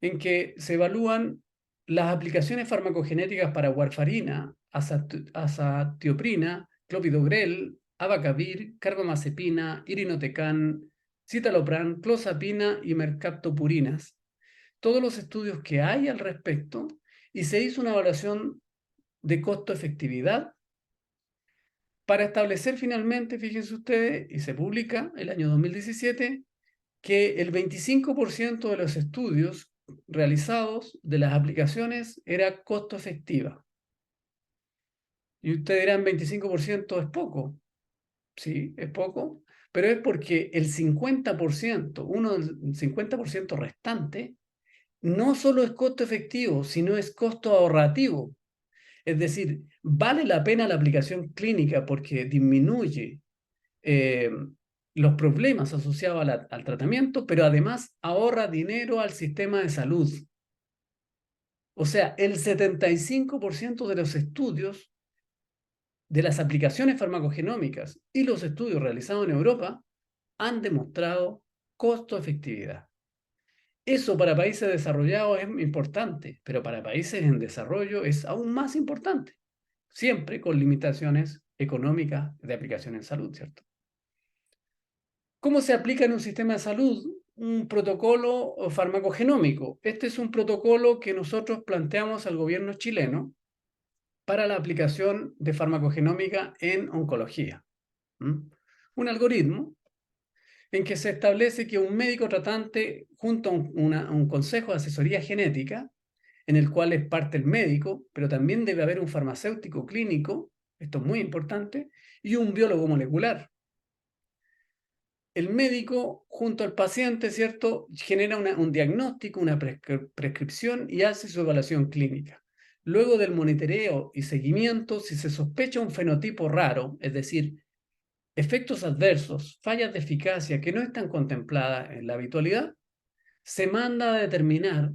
en que se evalúan las aplicaciones farmacogenéticas para warfarina, azatioprina, clopidogrel, abacavir, carbamazepina, irinotecan, citalopram, clozapina y mercaptopurinas. Todos los estudios que hay al respecto, y se hizo una evaluación de costo-efectividad para establecer finalmente, fíjense ustedes, y se publica el año 2017, que el 25% de los estudios realizados de las aplicaciones era costo efectiva. Y ustedes dirán, 25% es poco. Sí, es poco, pero es porque el 50%, el 50% restante, no solo es costo efectivo, sino es costo ahorrativo. Es decir, vale la pena la aplicación clínica porque disminuye eh, los problemas asociados al tratamiento, pero además ahorra dinero al sistema de salud. O sea, el 75% de los estudios de las aplicaciones farmacogenómicas y los estudios realizados en Europa han demostrado costo-efectividad. Eso para países desarrollados es importante, pero para países en desarrollo es aún más importante, siempre con limitaciones económicas de aplicación en salud, ¿cierto? ¿Cómo se aplica en un sistema de salud un protocolo farmacogenómico? Este es un protocolo que nosotros planteamos al gobierno chileno para la aplicación de farmacogenómica en oncología. Un algoritmo en que se establece que un médico tratante, junto a un consejo de asesoría genética, en el cual es parte el médico, pero también debe haber un farmacéutico clínico, esto es muy importante, y un biólogo molecular. El médico, junto al paciente, ¿cierto?, genera un diagnóstico, una prescripción y hace su evaluación clínica. Luego del monitoreo y seguimiento, si se sospecha un fenotipo raro, es decir, efectos adversos, fallas de eficacia que no están contempladas en la habitualidad, se manda a determinar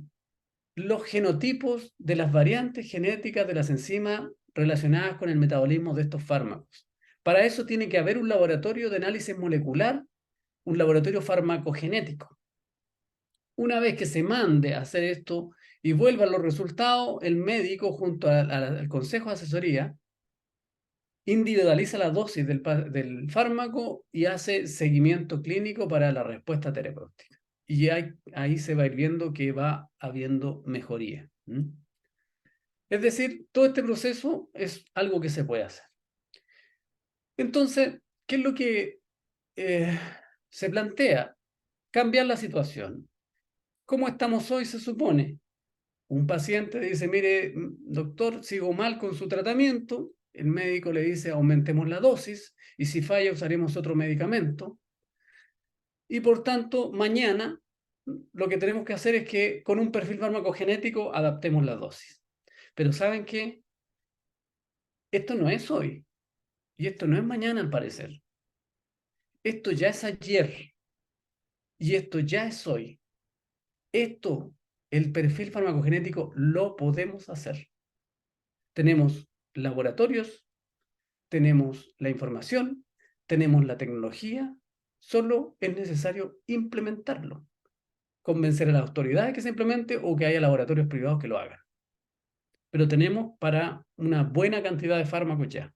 los genotipos de las variantes genéticas de las enzimas relacionadas con el metabolismo de estos fármacos. Para eso tiene que haber un laboratorio de análisis molecular, un laboratorio farmacogenético. Una vez que se mande a hacer esto y vuelvan los resultados, el médico junto al consejo de asesoría individualiza la dosis del fármaco y hace seguimiento clínico para la respuesta terapéutica. Y ahí se va a ir viendo que va habiendo mejoría. Es decir, todo este proceso es algo que se puede hacer. Entonces, ¿qué es lo que se plantea? Cambiar la situación. ¿Cómo estamos hoy, se supone? Un paciente dice, mire, doctor, sigo mal con su tratamiento. El médico le dice, aumentemos la dosis y si falla usaremos otro medicamento. Y por tanto, mañana lo que tenemos que hacer es que con un perfil farmacogenético adaptemos la dosis. Pero ¿saben qué? Esto no es hoy y esto no es mañana al parecer. Esto ya es ayer y esto ya es hoy. Esto, el perfil farmacogenético, lo podemos hacer. Tenemos laboratorios tenemos la información, tenemos la tecnología, solo es necesario implementarlo, convencer a las autoridades que se implemente o que haya laboratorios privados que lo hagan. Pero tenemos para una buena cantidad de fármacos ya.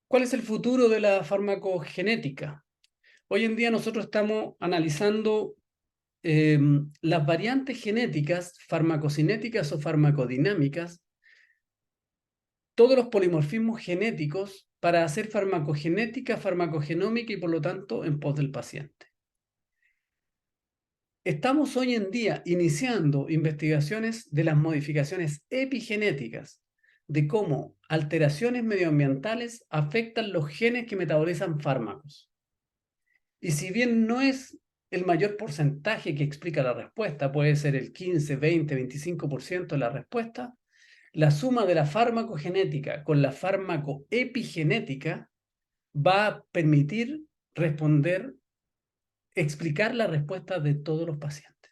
¿Cuál es el futuro de la farmacogenética? Hoy en día nosotros estamos analizando las variantes genéticas, farmacocinéticas o farmacodinámicas, todos los polimorfismos genéticos para hacer farmacogenética, farmacogenómica y por lo tanto en pos del paciente. Estamos hoy en día iniciando investigaciones de las modificaciones epigenéticas, de cómo alteraciones medioambientales afectan los genes que metabolizan fármacos. Y si bien no es el mayor porcentaje que explica la respuesta, puede ser el 15, 20, 25% de la respuesta, la suma de la farmacogenética con la farmacoepigenética va a permitir responder, explicar la respuesta de todos los pacientes.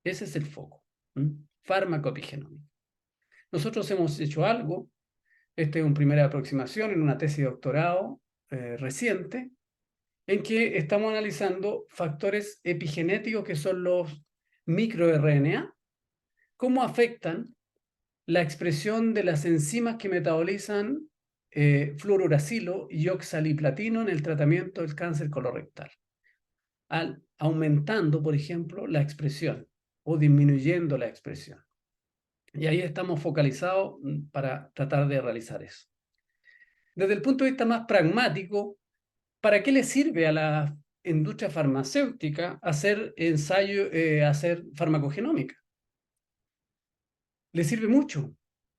Ese es el foco, farmacoepigenómica. Nosotros hemos hecho algo, esta es una primera aproximación en una tesis de doctorado reciente, en que estamos analizando factores epigenéticos que son los microRNA, cómo afectan la expresión de las enzimas que metabolizan fluorouracilo y oxaliplatino en el tratamiento del cáncer colorectal, aumentando, por ejemplo, la expresión o disminuyendo la expresión. Y ahí estamos focalizados para tratar de realizar eso. Desde el punto de vista más pragmático, ¿para qué le sirve a la industria farmacéutica hacer hacer farmacogenómica? Le sirve mucho.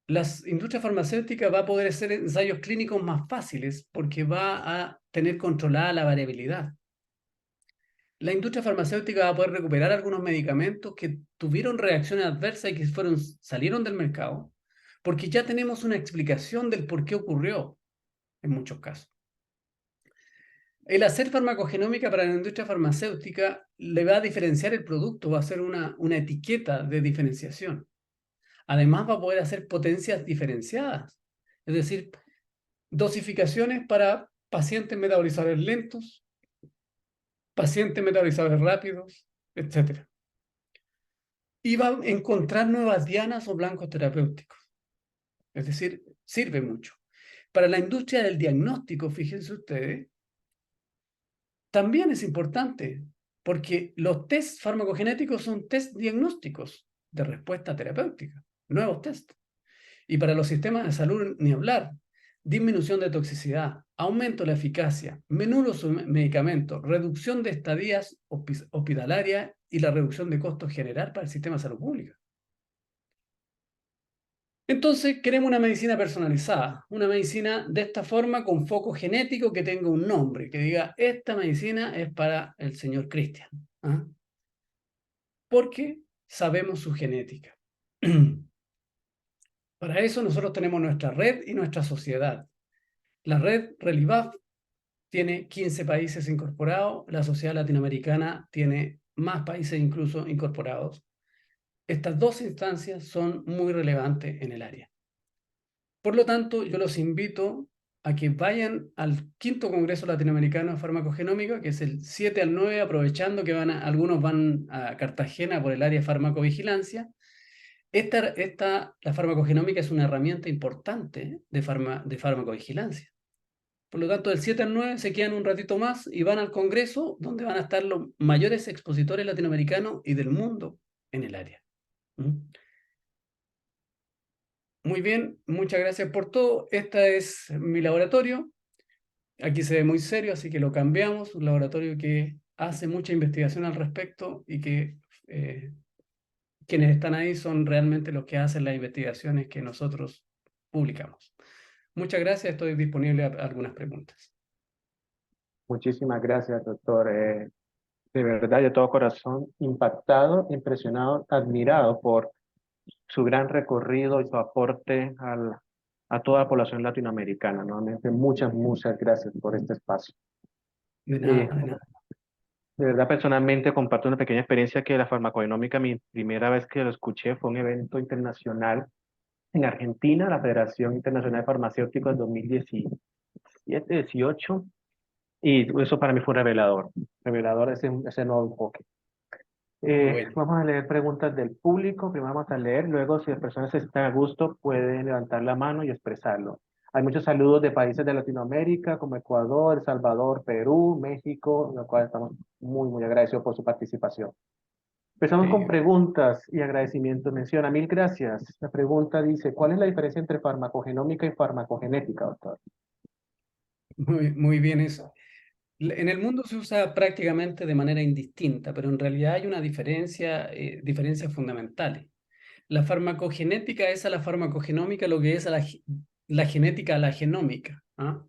Las industrias farmacéuticas va a poder hacer ensayos clínicos más fáciles porque va a tener controlada la variabilidad. La industria farmacéutica va a poder recuperar algunos medicamentos que tuvieron reacciones adversas y que salieron del mercado, porque ya tenemos una explicación del por qué ocurrió en muchos casos. El hacer farmacogenómica para la industria farmacéutica le va a diferenciar el producto, va a ser una etiqueta de diferenciación. Además va a poder hacer potencias diferenciadas, es decir, dosificaciones para pacientes metabolizadores lentos, pacientes metabolizadores rápidos, etc. Y va a encontrar nuevas dianas o blancos terapéuticos. Es decir, sirve mucho. Para la industria del diagnóstico, fíjense ustedes, también es importante, porque los test farmacogenéticos son test diagnósticos de respuesta terapéutica, nuevos test. Y para los sistemas de salud, ni hablar, disminución de toxicidad, aumento de la eficacia, menor uso de medicamentos, reducción de estadías hospitalarias y la reducción de costos general para el sistema de salud pública. Entonces, queremos una medicina personalizada, una medicina de esta forma con foco genético que tenga un nombre, que diga, esta medicina es para el señor Cristian, ¿ah? Porque sabemos su genética. Para eso nosotros tenemos nuestra red y nuestra sociedad. La red Relivaf tiene 15 países incorporados, la sociedad latinoamericana tiene más países incluso incorporados. Estas dos instancias son muy relevantes en el área. Por lo tanto, yo los invito a que vayan al 5º Congreso Latinoamericano de Farmacogenómica, que es el 7 al 9, aprovechando que algunos van a Cartagena por el área de farmacovigilancia. La farmacogenómica es una herramienta importante de farmacovigilancia. Por lo tanto, del 7 al 9 se quedan un ratito más y van al Congreso, donde van a estar los mayores expositores latinoamericanos y del mundo en el área. Muy bien, muchas gracias por todo. Este es mi laboratorio. Aquí se ve muy serio, así que lo cambiamos. Un laboratorio que hace mucha investigación al respecto y que quienes están ahí son realmente los que hacen las investigaciones que nosotros publicamos. Muchas gracias, estoy disponible a algunas preguntas. Muchísimas gracias, doctor. De verdad, de todo corazón, impactado, impresionado, admirado por su gran recorrido y su aporte a toda la población latinoamericana. Nuevamente, muchas gracias por este espacio. De Eh, nada, de nada. de verdad, personalmente comparto una pequeña experiencia que la farmacodinámica, mi primera vez que lo escuché fue un evento internacional en Argentina, la Federación Internacional de Farmacéuticos en 2017, 18, y eso para mí fue revelador ese nuevo enfoque. Qué bueno. Vamos a leer preguntas del público, primero vamos a leer, luego si las personas están a gusto pueden levantar la mano y expresarlo. Hay muchos saludos de países de Latinoamérica como Ecuador, El Salvador, Perú, México, lo cual estamos muy agradecidos por su participación. Empezamos con Sí, preguntas y agradecimientos. Menciona, mil gracias. La pregunta dice, ¿cuál es la diferencia entre farmacogenómica y farmacogenética, doctor? muy bien eso. En el mundo se usa prácticamente de manera indistinta, pero en realidad hay una diferencia, diferencias fundamentales. La farmacogenética es a la farmacogenómica lo que es a la genética a la genómica, ¿ah?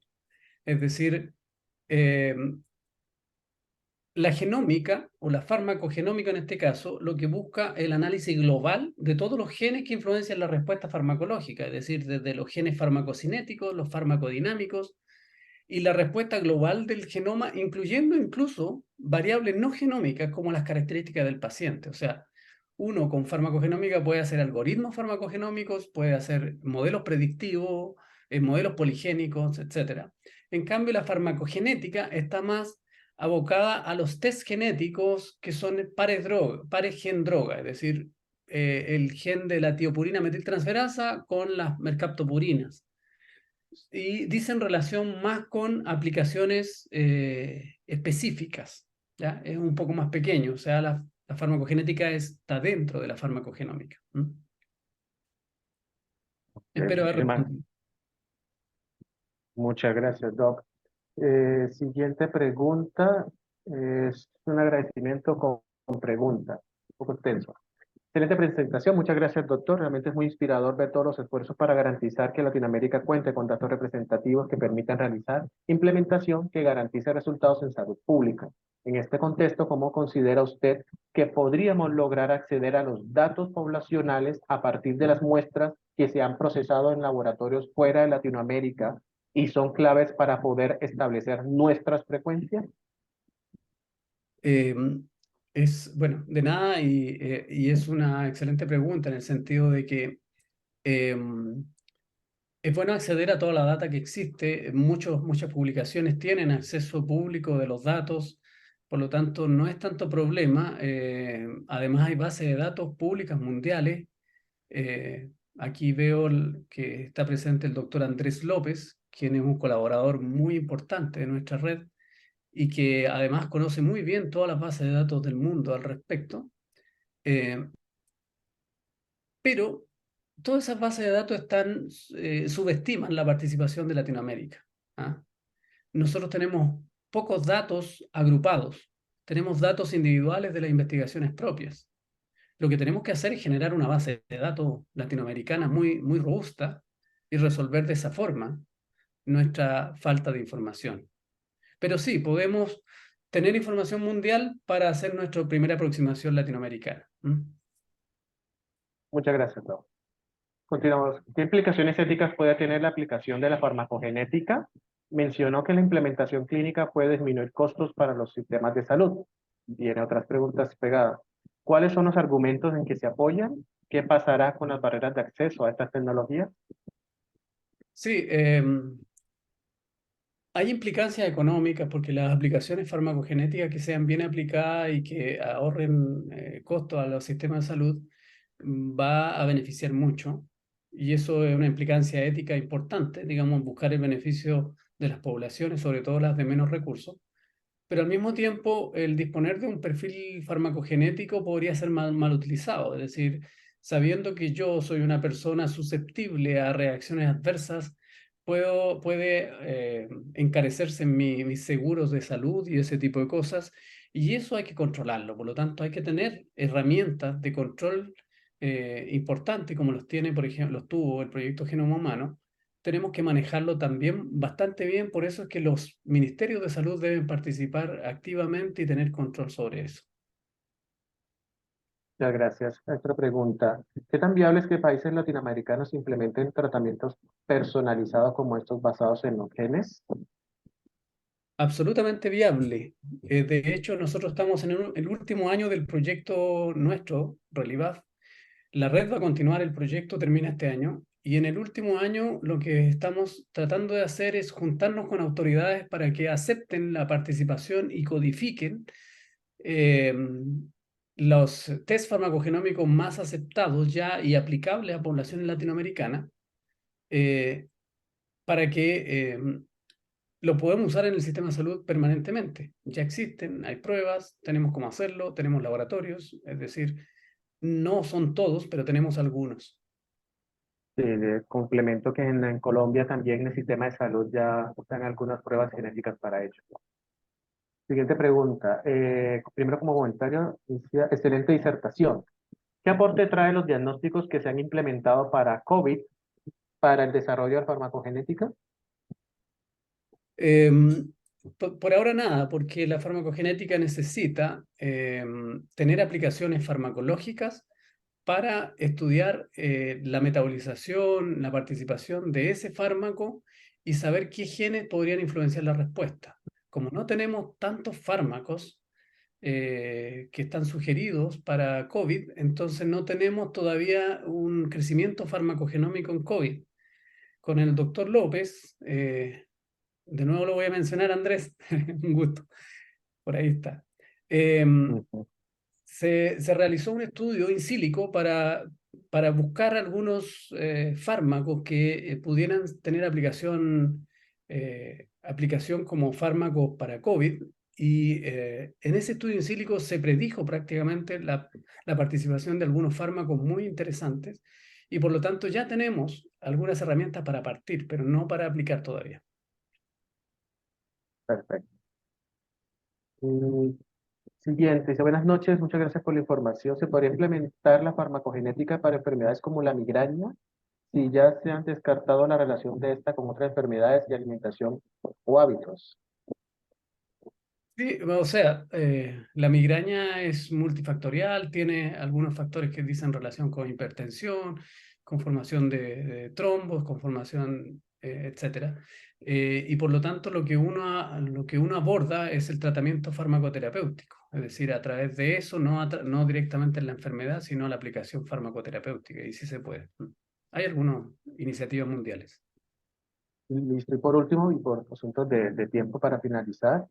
Es decir, eh, la genómica o la farmacogenómica en este caso, lo que busca el análisis global de todos los genes que influencian la respuesta farmacológica, es decir, desde los genes farmacocinéticos, los farmacodinámicos, y la respuesta global del genoma, incluyendo incluso variables no genómicas como las características del paciente. O sea, uno con farmacogenómica puede hacer algoritmos farmacogenómicos, puede hacer modelos predictivos, modelos poligénicos, etc. En cambio, la farmacogenética está más abocada a los test genéticos que son pares gen-droga, es decir, el gen de la tiopurina metiltransferasa con las mercaptopurinas y dicen relación más con aplicaciones específicas, ¿ya? Es un poco más pequeño, o sea, la farmacogenética está dentro de la farmacogenómica. Espero haber Muchísimas, respondido. muchas gracias, Doc. Siguiente pregunta es un agradecimiento con pregunta, un poco extenso. Excelente presentación, muchas gracias, doctor. Realmente es muy inspirador ver todos los esfuerzos para garantizar que Latinoamérica cuente con datos representativos que permitan realizar implementación que garantice resultados en salud pública. En este contexto, ¿cómo considera usted que podríamos lograr acceder a los datos poblacionales a partir de las muestras que se han procesado en laboratorios fuera de Latinoamérica y son claves para poder establecer nuestras frecuencias? Eh, bueno, de nada y es una excelente pregunta en el sentido de que eh, es bueno acceder a toda la data que existe. Muchas publicaciones tienen acceso público de los datos, por lo tanto no es tanto problema. Además hay bases de datos públicas mundiales. Aquí veo que está presente el doctor Andrés López, quien es un colaborador muy importante de nuestra red y que además conoce muy bien todas las bases de datos del mundo al respecto. Eh, pero todas esas bases de datos subestiman la participación de Latinoamérica, ¿ah? Nosotros tenemos pocos datos agrupados, tenemos datos individuales de las investigaciones propias. Lo que tenemos que hacer es generar una base de datos latinoamericana muy robusta y resolver de esa forma nuestra falta de información. Pero sí, podemos tener información mundial para hacer nuestra primera aproximación latinoamericana. Muchas gracias, doctor. Continuamos. ¿Qué implicaciones éticas puede tener la aplicación de la farmacogenética? Mencionó que la implementación clínica puede disminuir costos para los sistemas de salud. Tiene otras preguntas pegadas. ¿Cuáles son los argumentos en que se apoyan? ¿Qué pasará con las barreras de acceso a estas tecnologías? Sí, hay implicancias económicas porque las aplicaciones farmacogenéticas que sean bien aplicadas y que ahorren costos a los sistemas de salud va a beneficiar mucho. Y eso es una implicancia ética importante, digamos, buscar el beneficio de las poblaciones, sobre todo las de menos recursos. Pero al mismo tiempo, el disponer de un perfil farmacogenético podría ser mal utilizado. Es decir, sabiendo que yo soy una persona susceptible a reacciones adversas, puede encarecerse mis seguros de salud y ese tipo de cosas. Y eso hay que controlarlo. Por lo tanto, hay que tener herramientas de control importantes como los tiene, por ejemplo, los tuvo el proyecto Genoma Humano. Tenemos que manejarlo también bastante bien, por eso es que los ministerios de salud deben participar activamente y tener control sobre eso. Muchas gracias. Otra pregunta. ¿Qué tan viable es que países latinoamericanos implementen tratamientos personalizados como estos basados en los genes? Absolutamente viable. De hecho, nosotros estamos en el último año del proyecto nuestro, Relivav. La red va a continuar, el proyecto termina este año y en el último año lo que estamos tratando de hacer es juntarnos con autoridades para que acepten la participación y codifiquen eh, los test farmacogenómicos más aceptados ya y aplicables a poblaciones latinoamericanas eh, para que lo podemos usar en el sistema de salud permanentemente. Ya existen, hay pruebas, tenemos cómo hacerlo, tenemos laboratorios, es decir, no son todos, pero tenemos algunos. Sí, le complemento que en Colombia también en el sistema de salud ya están algunas pruebas genéticas para ello. Siguiente pregunta. Primero como comentario, decía, excelente disertación. ¿Qué aporte traen los diagnósticos que se han implementado para COVID para el desarrollo de farmacogenética? Por ahora nada, porque la farmacogenética necesita tener aplicaciones farmacológicas para estudiar la metabolización, la participación de ese fármaco y saber qué genes podrían influenciar la respuesta. Como no tenemos tantos fármacos que están sugeridos para COVID, entonces no tenemos todavía un crecimiento farmacogenómico en COVID. Con el doctor López, de nuevo lo voy a mencionar, Andrés, un gusto, por ahí está. Ujú. Se realizó un estudio in silico para buscar algunos fármacos que pudieran tener aplicación como fármacos para COVID. Y en ese estudio in silico se predijo prácticamente la participación de algunos fármacos muy interesantes. Y por lo tanto ya tenemos algunas herramientas para partir, pero no para aplicar todavía. Perfecto. Mm, Siguiente, dice, buenas noches, muchas gracias por la información. ¿Se podría implementar la farmacogenética para enfermedades como la migraña si ya se han descartado la relación de esta con otras enfermedades y alimentación o hábitos? Sí, o sea, la migraña es multifactorial, tiene algunos factores que dicen relación con hipertensión, con formación de trombos, con formación, etcétera. Y por lo tanto, lo que uno aborda es el tratamiento farmacoterapéutico, es decir, a través de eso, no directamente en la enfermedad, sino la aplicación farmacoterapéutica, y sí se puede. Hay algunas iniciativas mundiales. Listo. Y por último, y por asuntos de tiempo para finalizar,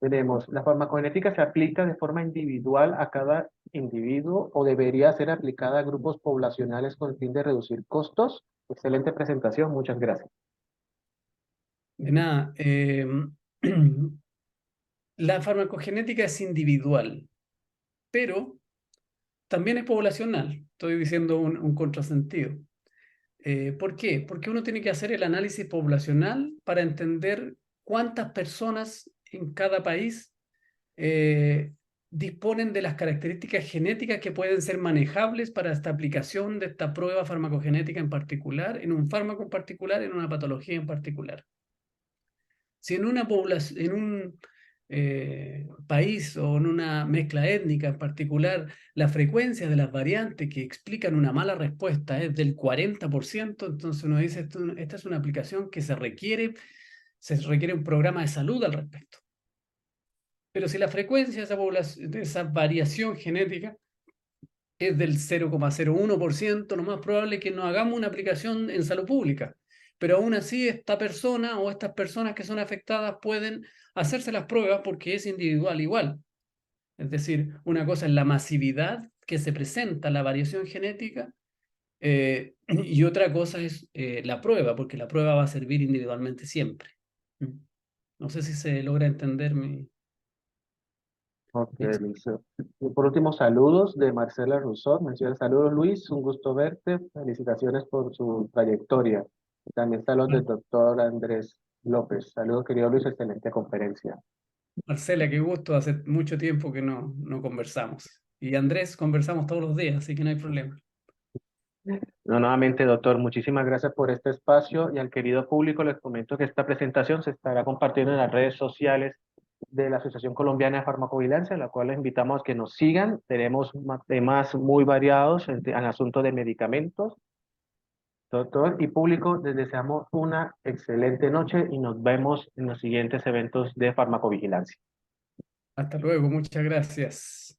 tenemos, ¿la farmacogenética se aplica de forma individual a cada individuo o debería ser aplicada a grupos poblacionales con el fin de reducir costos? Excelente presentación, muchas gracias. De nada, la farmacogenética es individual, pero también es poblacional. Estoy diciendo un contrasentido. ¿Por qué? Porque uno tiene que hacer el análisis poblacional para entender cuántas personas en cada país eh, disponen de las características genéticas que pueden ser manejables para esta aplicación de esta prueba farmacogenética en particular, en un fármaco en particular, en una patología en particular. Si en una población, en un país o en una mezcla étnica en particular, la frecuencia de las variantes que explican una mala respuesta es del 40%, entonces uno dice, esta es una aplicación que se requiere un programa de salud al respecto. Pero si la frecuencia de esa variación genética es del 0,01%, lo más probable es que no hagamos una aplicación en salud pública. Pero aún así, esta persona o estas personas que son afectadas pueden hacerse las pruebas porque es individual igual. Es decir, una cosa es la masividad que se presenta, la variación genética, y otra cosa es la prueba, porque la prueba va a servir individualmente siempre. No sé si se logra entender Ok, mi listo. Y por último, saludos de Marcela Rousseau. Menciona saludos, Luis, un gusto verte. Felicitaciones por su trayectoria. También saludos del doctor Andrés López. Saludos, querido Luis, excelente conferencia. Marcela, qué gusto, hace mucho tiempo que no conversamos. Y Andrés, conversamos todos los días, así que no hay problema. No, nuevamente, doctor, muchísimas gracias por este espacio y al querido público les comento que esta presentación se estará compartiendo en las redes sociales de la Asociación Colombiana de Farmacovigilancia, la cual les invitamos a que nos sigan. Tenemos temas muy variados en asuntos de medicamentos. Doctor y público, les deseamos una excelente noche y nos vemos en los siguientes eventos de farmacovigilancia. Hasta luego, muchas gracias.